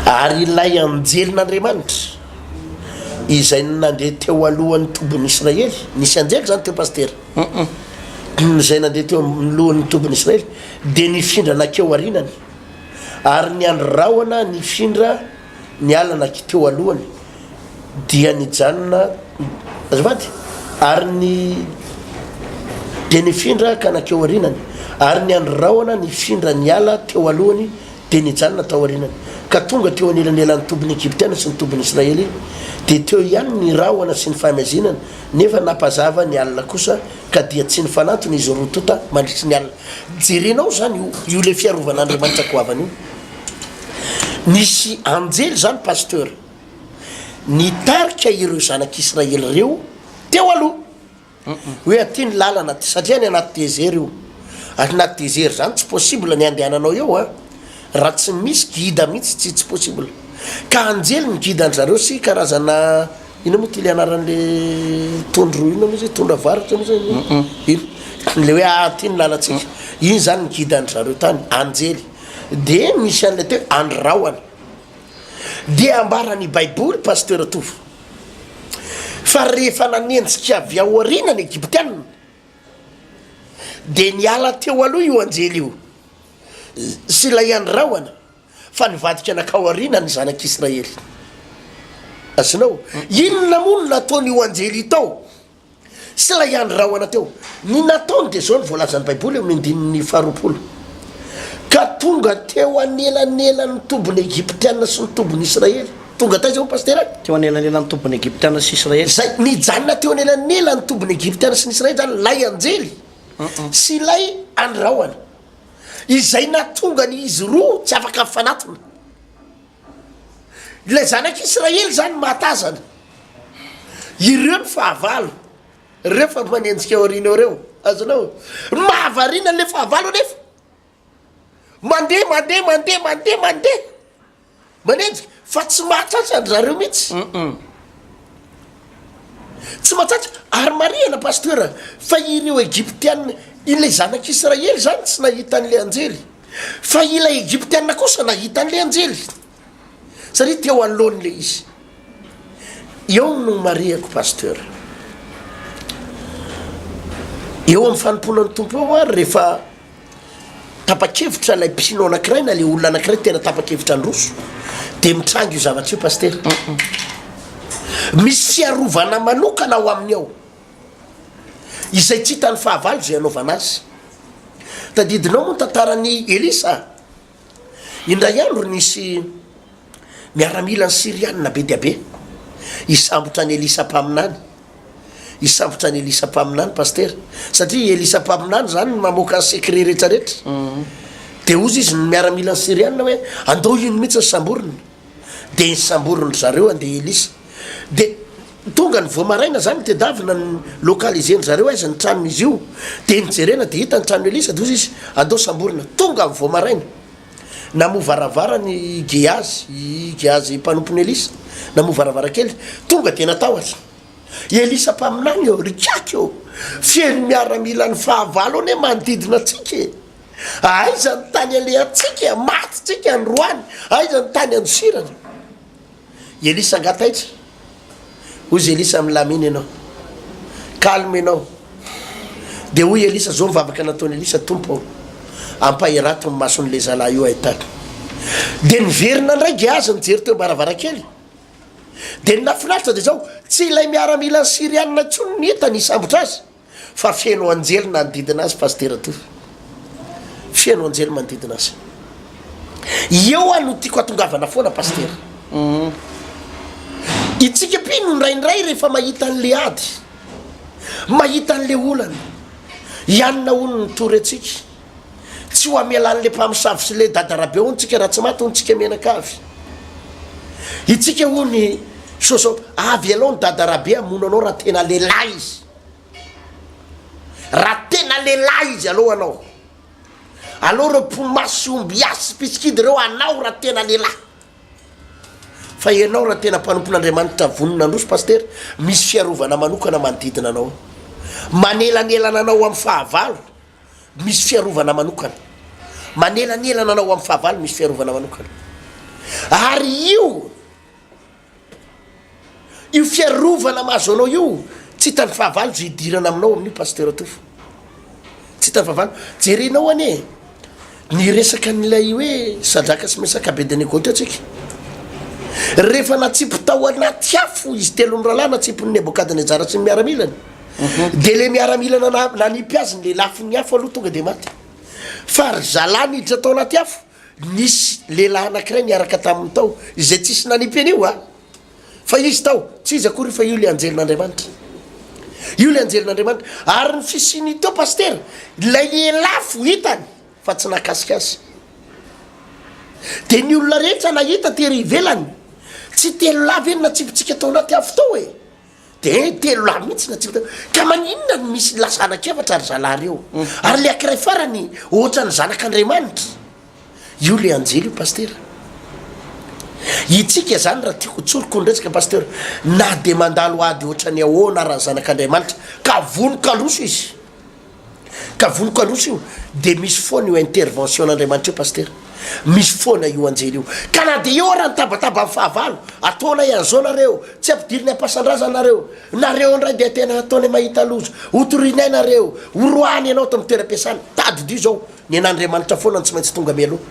B: ary ilay anjelin'Andriamanitra izay nandeha teo alohan'ny tobin'ny Israely nisy anjely zany teo pastera zay nandeha teo alohan'ny tobin'ny Israely de nifindra nakeo arinany ary ny androrahoana nifindra ny alana teo alohany dia nijanona azavady ary ny de nifindra ka nakeo arinany ary ny androrahoana nifindra ny ala teo alohany de nijanona tao arinany ka tonga teo anelanelan'ny tobin'ny Egyptiana sy ny tobin'ny Israely de teo ihany ny rahoana sy ny fahamazinana nefa napazava ny alina kosa ka dia tsy ny fanatony izy rotota mandritry ny alina jerenao zany io le fiarovan'Andriamanitra koavany io nisy anjely zany pasteur nitarika ireo zanak'Israely reo teo aloha hoe aty ny lalana ty satria ny anaty désert io anaty désert zany tsy possible ny andehananao eo raha tsy misy guide mihitsy tsy possible ka anjely ny guide an'zareo sy karazana ino moa ty le anaran'le tondro ino moa zay tondro avaratra moa zay ino le hoe aty ny lalatsika iny zany ny guide an'zareo tany anjely de misy an'le teo androrahoana de ambarany baiboly pasteur tofo fa rehefa nanenjika avy ao arinany Egyptianina de niala teo aloha io anjely io sy lay androrahoana fa nivadika nakao arinany zanak'Israely asinao inona moa no nataon'io anjely tao sy lay androrahoana teo ny nataony de zao ny voalazan'ny baiboly eo amin'ny 20 ka tonga teo anelanelan'ny tobin'ny Egyptiana sy ny tobin'ny Israely tonga tay zao pastera
A: teo anelanelan'ny tobin'ny Egyptiana sy Israely
B: zay nijanona teo anelanelan'ny tobin'ny Egyptiana sy ny Israely zany lay anjely sy lay androrahoana izay natonga ny izy roa tsy afaka mifanatona le zanak'Israely zany mahatazana ireo ny fahavalo rehefa manenjika eo arina reo azonao mahavarina le fahavalo nefa mandeha manenjika fa tsy mahatratra andry zareo mihitsy tsy mahatratra ary mariana pasteur fa ireo Egyptiana ilay zanak'Israely zany tsy nahita an'le anjely fa ilay Egyptiana kosa nahita an'le anjely satria teo anoloan'le izy eo no mariako pasteur eo amin'ny fanomponan'ny tompo eo ary rehefa tapa-kevitra lay mpino anankiray na le olona anankiray tena tapa-kevitra androso de mitrango io zavatra io pasteur misy fiarovana manokana ao aminy ao izay tsy hitany fahavalo zay anaovana azy tadidinao moa tantarany Elisa indray andro nisy miaramila ny Sirianina be dia be isambotra ny Elisa mpaminany pasteur satria Elisa mpaminany zany mamoaka ny secret rehetrarehetra de ozy izy miaramila ny Sirianina hoe andao ino mihitsy ny samborina de ny samboriny zareo andeha Elisa de tonga ny voamaraina zany tedavina ny localiseny zareo aiza ny tranon'izy io de nijerena de hita ny trano Elisa de ozy izy andao samborina tonga ny voamaraina namovaravara ny Geazy mpanompony Elisa namovaravara kely tonga de natahotra Elisa mpaminany eo rikaky eo fieny miaramila ny fahavalo ane manodidina atsika aiza ny tany ale atsika maty tsika ny roany aiza ny tany andosirana Elisa angataitra ozy Elisa milamina ianao calme ianao de hoy Elisa zao mivavaka nataony Elisa tompo ampahirato ny mason'le zalahy io ahitana de niverina ndraiky azy nijery teo baravarakely de nafinaritra de zao tsy ilay miaramila ny sirianina tsony ny hita ny sambotra azy fa fiaino anjely manodidina azy paster to fiaino anjely manodidina azy eo a no tiako atongavana foana paster itsika pino ndraindray rehefa mahita an'le ady mahita an'le olana ianina ono ny tory atsika tsy ho amialan'le mpamosavy sy le dadarabe ontsika raha tsy maty ontsika menakavy itsika hony soso avy aloha ny dadarabe amono anao raha tena lehilahy izy raha tena lehilahy izy aloha anao aloha reo pomasy omby asy pitsikidy reo anao raha tena lehilahy fa ianao raha tena mpanompon'andriamanitra vonona androso paster misy fiarovana manokana manodidina anao manelanelana anao amin'ny fahavalo misy fiarovana manokana manelanelana anao amin'ny fahavalo misy fiarovana manokana ary io fiarovana mahazo anao io tsy hitany fahavalo zay hidirana aminao amin'io paster atofo tsy hitany fahavalo jerenao ane ny resaka n'ilay hoe sadraka sy mesaka bedenego atsika rehefa natsipo tao anaty afo izy telony rahalahy natsipony nebokadinezara sy ny miaramilany de le miaramilana nanipy azy ny le lafin'ny afo aloha tonga de maty fa ry zalahy niditra tao anaty afo nisy lehilahy anankiray niaraka tamin'ny tao izay tsisy nanipy an'io a fa izy tao tsy izy akory fa io le anjelin'andriamanitra io le anjelin'andriamanitra ary ny fisiny teo paster lay elafo hitany fa tsy nakasika azy de ny olona rehetra nahita tery ivelany tsy telo lavy eny natsipitsika tao anaty afo tao e de telo lahy mihitsy natsipitao ka maninona ny misy lasanakefatra ary zalahy reo ary le akiray farany ohatra ny zanak'andriamanitra io le anjely io paster itsika zany raha tiako tsoroko nresaka paster na de mandalo ady ohatra ny ahoana raha zanak'andriamanitra ka vonon-kaloso izy ka vonon-kaloso io de misy foana io intervention n'andriamanitra io paster misy foana io anjely io ka na de eo raha nitabataba amin'ny fahavalo ataona ian'zao nareo tsy ampidiriny ampasandraza nareo ndray de tena ataony mahita lozo hotorinay nareo horoany ianao to amin'ny toeram-piasany tadidio zao ny an'andriamanitra foana tsy maintsy tonga mialoha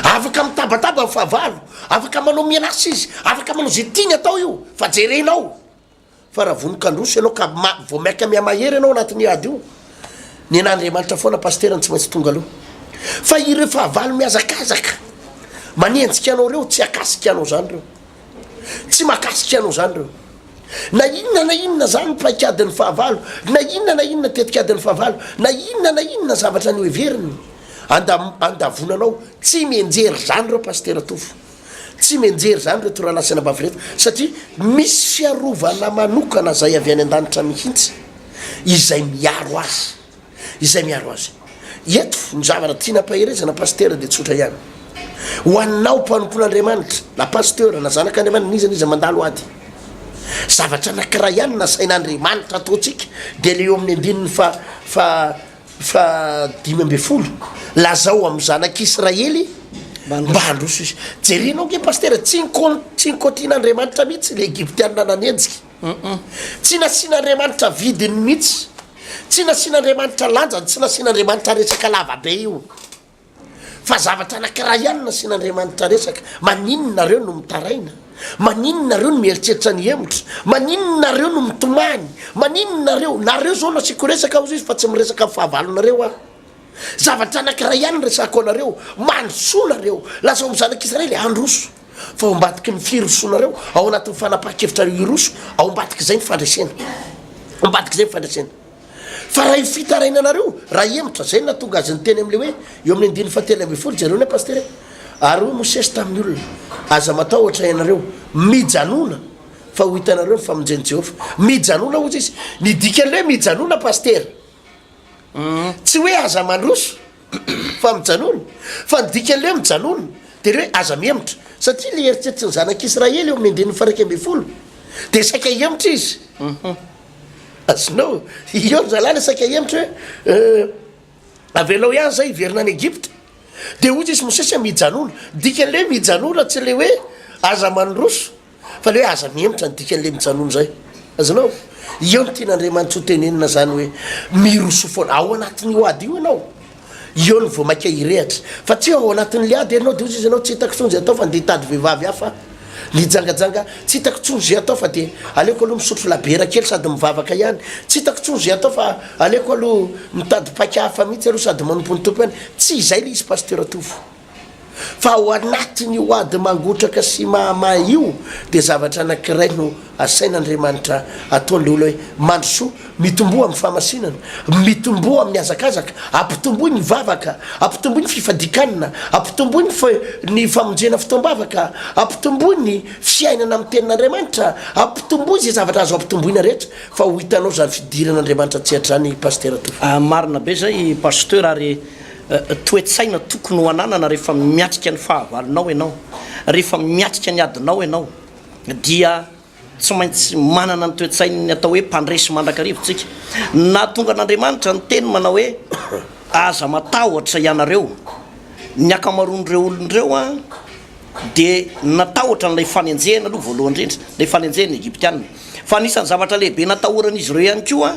B: afaka mitabataba amin'ny fahavalo afaka manao mianasy izy afaka manao zay tiany atao io fa jerenao fa raha vonon-kandroso ianao ka vo maika miamahery ianao anatin'ny ady io ny an'andriamanitra foana paster tsy maintsy tonga aloha fa ireo fahavalo miazakazaka manenjika anao reo tsy akasika anao zany reo tsy makasika anao zany reo na inona zany paikadin'ny fahavalo na inona tetikadin'ny fahavalo na inona zavatra ny hoeveriny andavonanao tsy menjery zany reo paster atofo tsy menjery zany reo toralasina bavireto satria misy fiarovana manokana zay avy any an-danitra mihitsy izay miaro azy eto ny zavana tiana pahirezana paster de tsotra ihany ho aninao mpanompon'andriamanitra na paster na zanak'andriamanitra nizany izy mandalo ady zavatra anakiray ihany nasain'andriamanitra ataotsika de le eo amin'ny andininy fa 5 lazao amin'ny zanak'israely mba handroso izy jerinao ge paster tsy nikotian'andriamanitra mihitsy le egyptianina nanenjika tsy nasian'andriamanitra vidiny mihitsy tsy nasian'andriamanitra lanjany tsy nasian'andriamanitra resaka lavabe io fa zavatra anakiray ihany nasian'andriamanitra resaka maninonareo no mitaraina maninonareo no mieritreritra ny hemotra maninonareo no mitomany maninonareo nareo zao nasiko resaka ao izy fa tsy miresaka fahavalonareo a zavatra anakiray ihany resako anareo mansoanareo lazao mizanak'israely androso fa ao ambadiky ny firosonareo ao anatin'ny fanapaha-kevitra iroso ao ambadiky zay ny fandresena ambadiky zay ny fandresena fa raha ifitarainanareo raha hemotra zay natonga azy ny teny am'le hoe eo amin'ny andiny fatelo amby folo jareo ne paster ary hoe mosesy tamin'ny olona aza matao ohatra ianareo mijanona fa ho hitanareo ny famonjeny jehovah mijanona ozy izy nidika an'le hoe mijanona paster tsy hoe aza mandroso fa mijanona fa nidika an'le hoe mijanona de re hoe aza mihemotra satria le eritreritry ny zanak'israely eo amin'ny andiny faraika amby folo de saika hemotra izy azonao io zalany saika hemotra hoe avelao ihany zay iverina any Egypte de ozy izy mosesy mijanona dika an'le mijanona tsy le hoe aza mandroso fa le hoe aza mihemotra nydika an'le mijanona zay azonao io ny tian'andriamanitra ho tenenina zany hoe miroso foana ao anatin'io ady io ianao io ny vao maika irehatra fa tsy ao anatin'le ady ianao de ozy izy anao tsy hitako tsonjy atao fa de tady vehivavy hafa lijangajanga tsy hitako tsonjy atao fa de aleoko aloha misotro labera kely sady mivavaka ihany tsy hitako tsonjy atao fa aleoko aloha mitady paika hafa mihitsy aloha sady manompo ny tompo ihany tsy izay le izy pasteur atovo fa ao anatiny io ady mangotraka sy io de zavatra anankiray no asain'Andriamanitra ataon'le olo hoe mandrosoa mitomboa amin'ny fahamasinana mitomboa amin'ny azakazaka ampitomboy ny vavaka ampitomboy ny fifadikanina ampitomboy ny famonjena fotoam-bavaka ampitomboy ny fiainana amin'ny tenin'Andriamanitra ampitomboy zay zavatra azo ampitomboina rehetra fa ho hitanao zany fidiran'Andriamanitra tsy hatrany pasteur toa
A: marina be zay pasteur ary toetsaina tokony ho ananana rehefa miatrika ny fahavalonao ianao rehefa miatrika ny adinao ianao dia tsy maintsy manana ny toetsainy atao hoe mpandresy mandrakarivotsika na tonga an'Andriamanitra ny teny manao hoe aza matahotra ianareo ny akamaroan'ireo olon'ireo a de natahotra n'lay fanenjehana aloha voalohany indrindra lay fanenjehana egyptianina fa anisan'ny zavatra lehibe natahoran'izy ireo ihany koa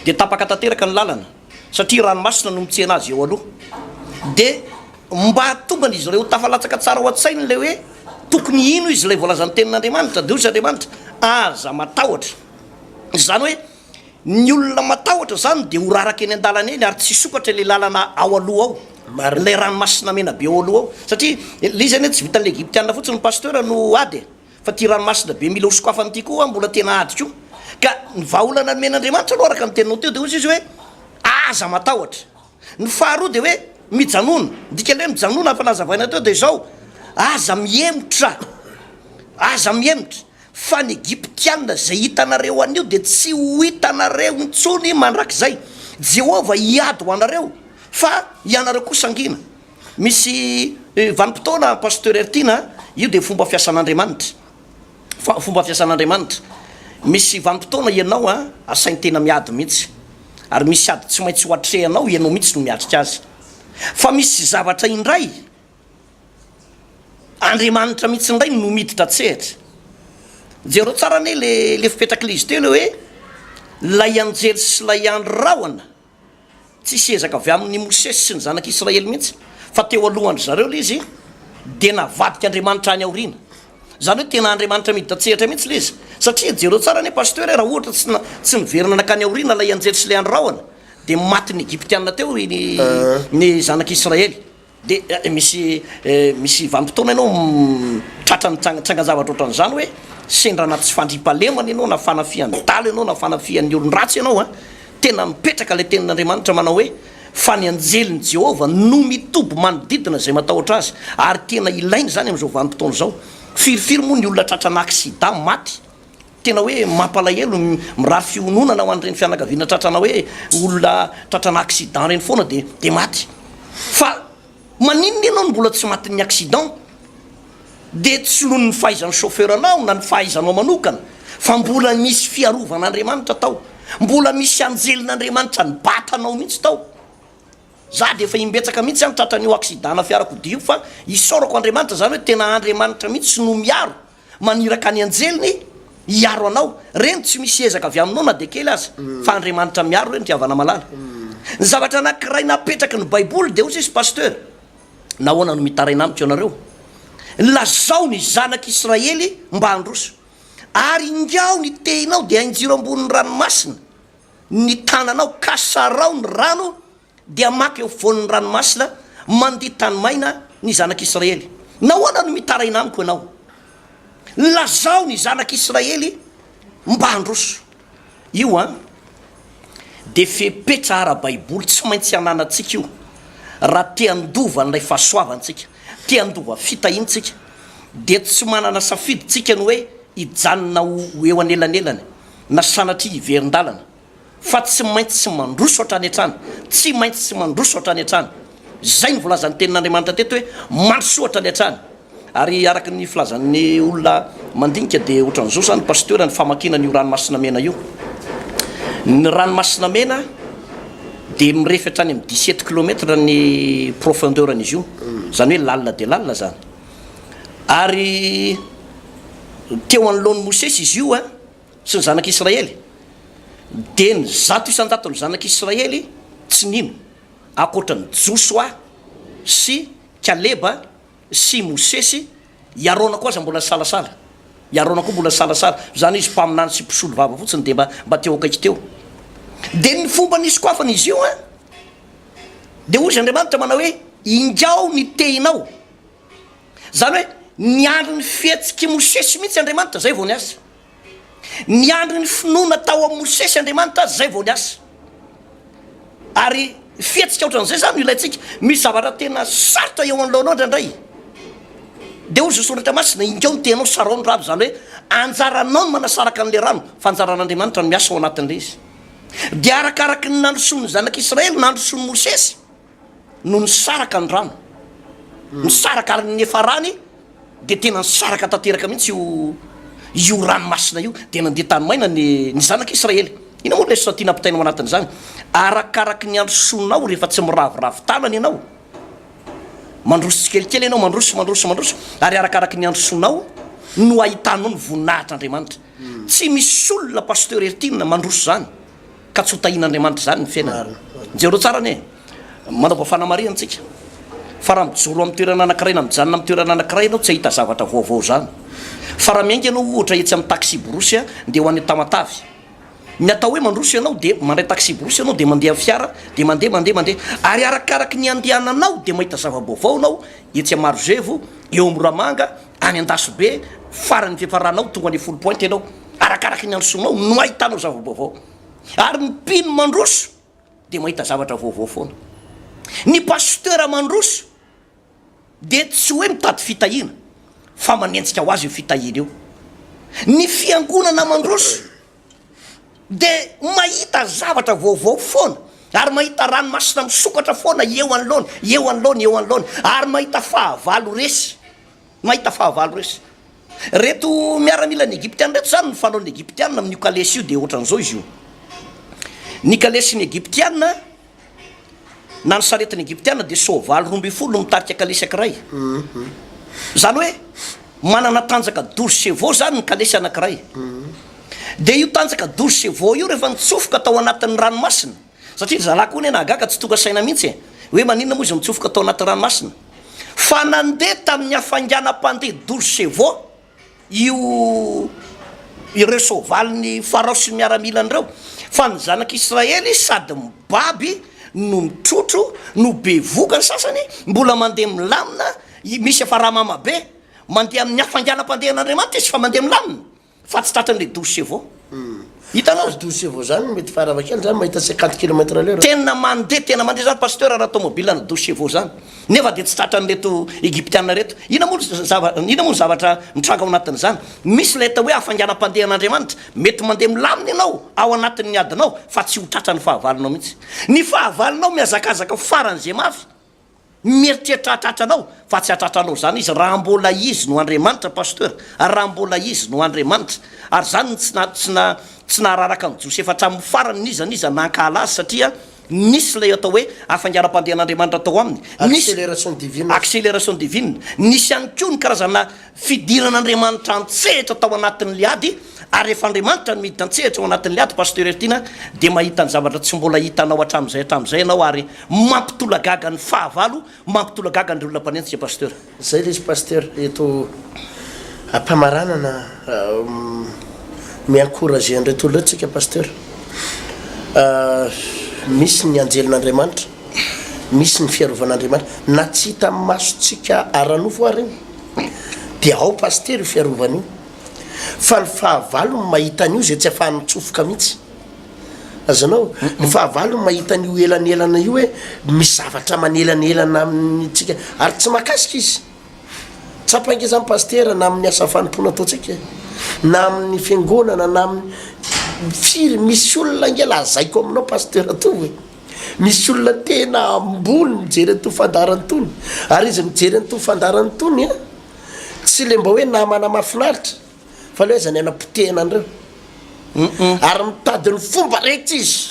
A: de tapaka tanteraka ny lalana satria ranomasina no mitsena azy eo aloha de mba tonga n'izy ireo tafalatsaka tsara ho an-tsainy le hoe tokony ino izy lay voalazan'ny tenin'Andriamanitra de ozy Andriamanitra aza matahotra zany hoe ny olona matahotra zany de horaraka eny an-dalana eny ary tsy sokatra le lalana ao aloha ao lay ranomasina mena be ao aloha ao satria le izy any tsy vitan'le egyptianina fotsiny pasteur no ady fa ty ranomasina be mila hosokafany ty koa mbola tena ady ko ka ny vahaolana men'Andriamanitra aloha araka ny teninao teo de ozy izy hoe aza matahotra ny faharoa de hoe mijanona dika le mijanona afanazavaina teo de zao aza miemotra fa ny egyptianina zay hitanareo an'io de tsy ho hitanareo intsony mandrak'zay Jehova hiady ho anareo fa ianareo kosa angina misy vanim-potoana pasteur ertina io de fomba fiasan'Andriamanitra misy vanim-potoana ianao a asainy tena miady mihitsy ary misy ady tsy maintsy ho atrehanao ianao mihitsy no miatrika azy fa misy zavatra indray Andriamanitra mihitsy indray no miditra tsehatra jereo tsara ane le fipetraky le izy teo le hoe lay anjery sy lay androrahoana tsy sezaka avy amin'ny Mosesy sy ny zanak'Israely mihitsy fa teo alohany zareo le izy de navadika Andriamanitra any aoriana zany hoe tena Andriamanitra miditra tsehatra mihitsy le izy satria jereo tsara ane pasteur raha ohatra tsy niverina nakany aoriana lay anjery sy lay androrahoana de maty ny egyptianina teo ny zanak'Israely de misy vanim-potoana ianao tratra nitsanga zavatra ohatran'izany hoe sendrana tsy fandripalemana ianao na fanafian'ny dala ianao na fanafian'ny olon-dratsy ianao a tena mipetraka le tenin'Andriamanitra manao hoe fa ny anjeliny Jehova no mitobo manodidina zay matahotra azy ary tena ilainy zany am'izao vanim-potoana zao firifiry moa ny olona tratrana accident maty tena hoe mampalahelo mirary fiononana ho an'ireny fianakaviana tratrana hoe olona tratrana accident reny foana de maty fa maninona ianao no mbola tsy matin'ny accident de tsy noho ny fahaizan'ny chauffeur anao na ny fahaizanao manokana fa mbola misy fiarovan'Andriamanitra tao mbola misy anjelin'Andriamanitra ny batanao mihitsy tao za de efa imbetsaka mihitsy any tratran'io accident na fiarakodio fa isorako Andriamanitra zany hoe tena Andriamanitra mihitsy no miaro maniraka ny anjeliny iaro anao reny tsy misy ezaka avy aminao na de kely azy fa Andriamanitra miaro reny tiavana malala ny zavatra anankiray napetraka ny Baiboly de ozy izy pasteur nahoana no mitaraina amiko ianareo lazao ny zanak'Israely mba handroso ary ingao ny tehinao de ainjiro ambonin'ny ranomasina ny tananao kasarao ny rano de amaky eo voan'ny ranomasina mandeha tany maina ny zanak'Israely nahoana no mitaraina amiko ianao lazao ny zanak'Israely mba handroso io a de fepetra ara-Baiboly tsy maintsy ananatsika io raha te andova n'lay fahasoavantsika te andova fitahintsika de tsy manana safiditsika ny hoe ijanona eo anelanelany na sanatria hiverin-dalana fa tsy maintsy sy mandroso hatrany hatrany tsy maintsy sy mandroso hatrany hatrany zay ny volazan'ny tenin'Andriamanitra teto hoe mandroso hatrany hatrany ary araky ny filazan'ny olona mandinika de ohatran'izao zany pasteur ny famakina n'io ranomasina mena io ny ranomasina mena de mirefatra any amin'ny 17 kilometra ny profondeur an'izy io zany hoe lalina de lalina zany ary teo anoloan'ny Mosesy izy io a sy ny zanak'Israely de ny zato isan-jato ny zanak'Israely tsy nino akoatrany josoa sy kaleba sy mosesy iarona koa aza mbola salasala iarona koa mbola salasala zany izy mpaminany sy mpisolo vava fotsiny de mba teo akaiky teo de ny fomba nisy koafana izy io a de ozy Andriamanitra manao hoe ingao ny tehinao zany hoe ny andro ny fihetsiky mosesy mihitsy Andriamanitra zay vao ny asa ny andro ny finoana tao amin'ny mosesy Andriamanitra zay vao ny asa ary fihetsika ohatran'izay zany ilayntsika misy zavatra tena sarotra eo an'lohanao ndraindray de ozy soratra masina ingao ny tehinao sarao raha zany hoe anjaranao ny manasaraka an'le rano fa anjaran'Andriamanitra no miasa ao anatin'le izy de arakaraky ny nandrosony zanak'Israely nandrosony mosesy no nisaraka ny rano nisaraka ary ny efarany de tena nisaraka tanteraka mihitsy io ranomasina io de nandeha tany maina ny zanak'Israely ina moa le sotiana ampitainao anatin' zany arakaraky ny androsonao rehefa tsy miravoravo tanany ianao mandroso tsikelikely ianao mandroso ary arakaraky ny androsonao no ahitanao ny voninahitr'Andriamanitra tsy misy olona pasteur ertina mandroso zany ka tsy ho tahin'Andriamanitra zany ny fiainana jereo tsara ne manao fanamaria antsika fa raha mijoro amin'ny toerana anankiray na mijanona amin'ny toerana anankiray ianao tsy ahita zavatra vaovao zany fa raha miainga ianao ohatra etsy amin'ny taxi borosy de ho an'ny tamatavy ny atao hoe mandroso ianao de mandray taxi borosy ianao de mandeha fiara de mandeha ary arakaraky ny andehananao de mahita zava-baovao anao etsy Marozevo eo Moramanga any Andasobe farany fiafaranao tonga ny 10 point ianao arakaraky ny androsonao no ahitanao zava-baovao ary ny mpino mandroso de mahita zavatra vaovao foana ny pasteur mandroso de tsy hoe mitady fitahina fa manentsika ho azy io fitahina io ny fiangonana mandroso de mahita zavatra vaovao foana ary mahita ranomasina misokatra foana eo anoloany ary mahita fahavalo resy reto miaramila ny Egyptiana reto zany ny fanaon'ny Egyptiana amin'ny kalesy io de ohatran'izao izy io ny kalesy ny Egyptiana na ny saretin'ny Egyptiana de soavaly 12 no mitarika kalesy ankiray zany hoe manana tanjaka 12 chevaux zany ny kalesy anankiray de io tanjaka 12 chevaux io rehefa nitsofoka tao anatin'ny ranomasina satria zalako ny nahagaka tsy tonga saina mihitsy hoe maninona moa izy mitsofoka tao anatin'ny ranomasina fa nandeha tamin'ny hafanganam-pandeha 12 chevaux ireo soavaly ny farao sy miaramila an'ireo fa ny zanak'Israely sady mibaby no mitrotro no be voka ny sasany mbola mandeha milamina misy afaramama be mandeha amin'ny hafanganam-pandehan'Andriamanitra izy fa mandeha milamina fa tsy tratran'le 12 chevaux hitanao
B: 12 chevaux zany mety faravakely zany mahita 50 km/h
A: tena mandeha zany pasteur raha tomobile na 12 chevaux zany nefa de tsy tratran'reto Egyptiana reto ina moa ny zavatra mitranga ao anatin'izany misy le atao hoe hafanganam-pandehan'Andriamanitra mety mandeha milamina ianao ao anatin'ny adinao fa tsy ho tratran'ny fahavalonao mihitsy ny fahavalonao miazakazaka faran'zay mafy mieritreritra atratranao fa tsy atratranao zany izy raha mbola izy no Andriamanitra pasteur raha mbola izy no Andriamanitra ary zany tsy nahararaka ny Josefa hatramin'ny farany niza nankalazy satria nisy lay atao hoe afangaram-pandehan'Andriamanitra atao aminy accélération divine nisy ihany koa ny karazana fidiran'Andriamanitra antsehatra tao anatin'le ady ary rehefa Andriamanitra miditra antsehatra ao anatin'le ady pasteur ertina de mahita ny zavatra tsy mbola hitanao hatram'izay ianao ary mampitolagaga ny fahavalo mampitolagaga ny olona mpanentsika pasteur
B: zay le izy pasteur eto ampamaranana miencourager an'ireto olona tsika pasteur misy ny anjelin'Andriamanitra misy ny fiarovan'Andriamanitra na tsy hita amin'ny masontsika aranofo ary de ao pasteur io fiarovana io fa ny fahavalo ny mahita an'io zay tsy afahany mitsofoka mihitsy azanao ny fahavalo ny mahita an'io elanelana io hoe misy zavatra manelanelana amintsika ary tsy makasika izy tsy ampaingezan'ny pasteur na amin'ny asa fanompona ataotsika na amin'ny fiangonana na amin'ny firy misy olona ngela azaiko aminao pasteur ato hoe misy olona tena ambony mijery to fandarany tony ary izy mijery to fandarany tony tsy le mba hoe namana mafinaritra fa le hoe zany anapotehana andreo ary mitady ny fomba rehetra izy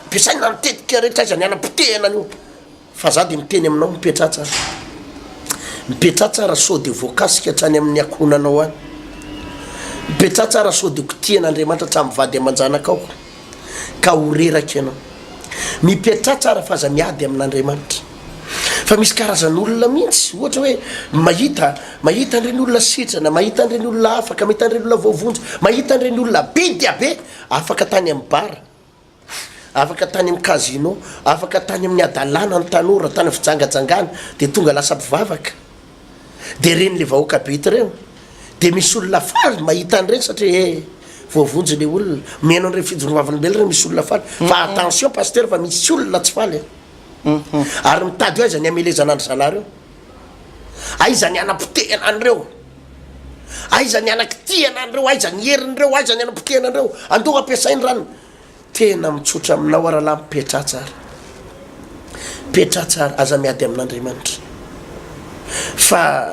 B: mpiasaina mitetika rehetra izy any anapotehana an'io fa za de miteny aminao mipetra tsara sao de voakasika hatrany amin'ny akonanao any mipetra tsara sao de kotian'Andriamanitra hatramin'ny vady aman-janaka ao ka ho reraka ianao mipetra tsara fa aza miady amin'Andriamanitra. Fa misy karazan'olona mihitsy ohatra hoe mahita an'ireny olona sitrana, mahita an'ireny olona afaka, mahita an'ireny olona voavonjy, mahita an'ireny olona be dia be afaka tany amin'ny bara, afaka tany amin'ny casino, afaka tany amin'ny adalàna ny tanora, tany fijangajangana, de tonga lasa mpivavaka. De reny le vahoaka be ireo, de misy olona faly mahita an'ireny satria voavonjy le olona, meno an'ireny fijorovavana misy olona faly. Fa attention pasteur, fa misy olona tsy faly. Ary mitady aiza ny amelezan'andro zalahy reo, aiza ny anapotehana an'ireo, aiza ny anankitiana an'ireo, aiza ny herin'ireo, aiza ny anapotehana an'ireo, andoha ampiasainy rano. Tena mitsotra aminao aralahy, mipetra tsara, aza miady amin'Andriamanitra. Fa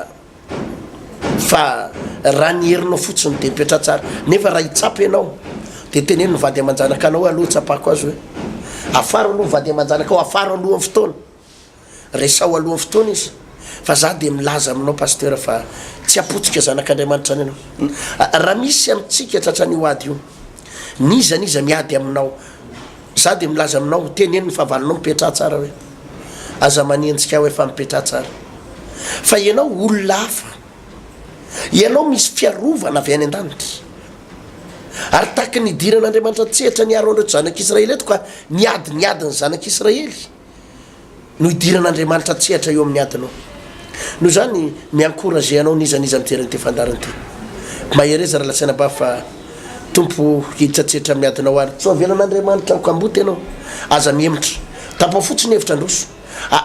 B: raha ny herinao fotsiny de mipetra tsara, nefa raha hitsapy ianao de teneno ny vady aman-janaka anao hoe aloha tsapako azy hoe afaro aloha vady aman-janaka ao, afaro alohan'ny fotoana, resao alohan'ny fotoana izy. Fa za de milaza aminao pasteur fa tsy apotsika zanak'Andriamanitra any ianao. Raha misy amintsika tratran'io ady io, niza miady aminao, za de milaza aminao, teneno ny fahavalonao mipetra tsara hoe aza manenjika hoe fa mipetra tsara. Fa ianao olona hafa, ianao misy fiarovana avy any an-danitra, ary taky ny idiran'Andriamanitra tsehatra niaro andreo zanak'Israely eto ka niady ny zanak'Israely no idiran'Andriamanitra tsehatra eo amin'ny adinao. Noho zany miankoraze anao niza miteranyty fandarany ty, mahereza raha lasaina ba fa tompo hiditra tsehatra amin'ny adinao ary tsy avelan'Andriamanitra kamboty ianao, aza miemitra tapa fotsiny hevitra androso,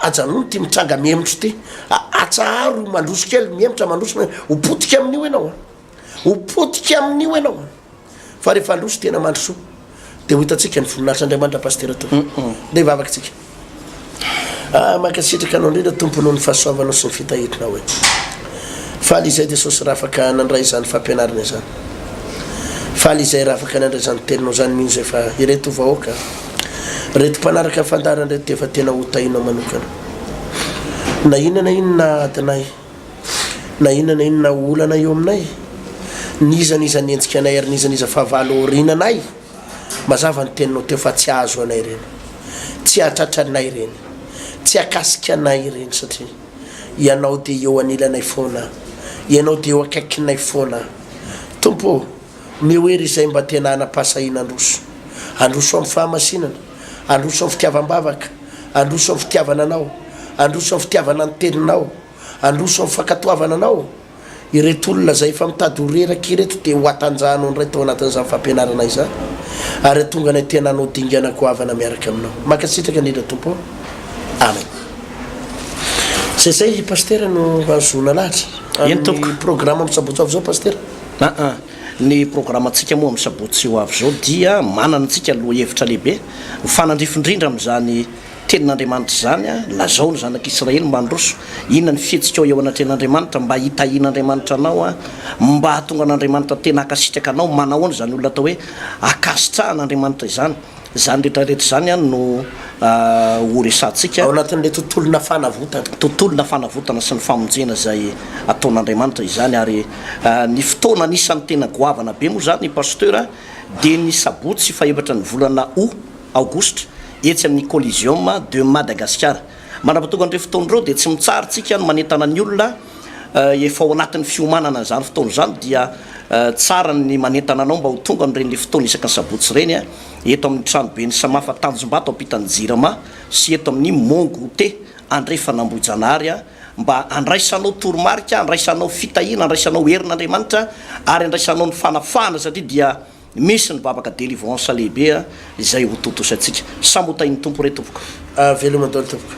B: ajanony ty mitranga miemitra ty, atsaharo mandroso kely miemitra mandroso, opotika amin'io ianao, opotika amin'io ianao. Fa rehefa androso tena mandroso de ho hitatsika ny voninahitr'Andriamanitra pasteur to de vavakantsika. Makasitraka anao indrindra tompo noho ny fahasoavanao sy ny fitahirinao hoe faly izay de Jesosy raha afaka nandray zany fampianarana zany, faly izay raha afaka nandray zany teninao zany mihitsy zay fa ireto vahoaka, reto mpanaraka fandarana reto de efa tena hotahinao manokana. Na inona adinay, na inona olana eo aminay, niza nienjika anay ary niza fahavalo orinanay, mazava ny teninao teo fa tsy azo anay reny, tsy atratra anay reny, tsy akasika anay reny, satria ianao de eo anilanay foana, ianao de eo akaikinay foana. Tompo, mehoery izay mba tena anapasahina androso amin'ny fahamasinana, androso amin'ny fitiavam-bavaka, androso amin'ny fitiavana anao, androso amin'ny fitiavana ny teninao, androso amin'ny fankatoavana anao. Ireto olona zay fa mitady horeraky ireto de ho atanjahano ndray tao anatin'izany fampianarana izany, ary tonga ny tena anao dingana goavana miaraka aminao. Makasitraka indrindra tompo, amen. Zay pasteur no azona lahatra ny programme misabotsy avy zao pasteur.
A: Ny programme atsika moa misabotsy ho avy zao dia manana antsika loha hevitra lehibe mifanandrifindrindra amin'izany tenin'Andriamanitra zany lazao ny zanak'Israely mba androso inona ny fihetsika eo anatin'Andriamanitra, mba hitahian'Andriamanitra anao, mba hatonga an'Andriamanitra tena akasitraka anao, manao any zany olona atao hoe akasitrahan'Andriamanitra izany. Zany rehetrarehetra zany no horesantsika
B: ao anatin'le tontolona fanavotana
A: sy ny famonjena zay ataon'Andriamanitra izany. Ary ny fotoana anisan'ny tena goavana be moa zany pasteur de ny sabotsy faefatra ny volana aogositra etsy amin'ny Coliseum de Madagascar. Manapatonga an'ireo fotoan'ireo de tsy mitsarytsika no manentana ny olona efa ao anatin'ny fiomanana zany fotoana zany, dia tsara ny manentana anao mba ho tonga n'ireny le fotoana isaka ny sabotsy reny eto amin'ny tranobe ny Samafa Tanjombato ampitan'ny Jirama sy eto amin'ny Mongo te André Fanambojanary mba andraisanao toromarika, andraisanao fitahina, andraisanao herin'Andriamanitra ary andraisanao ny fanafahana, satria dia misy ny babaka délivrance lehibe izay ho totosatsika. Samotahiny tompo re tompoko.
B: Veloma daholo tompoko.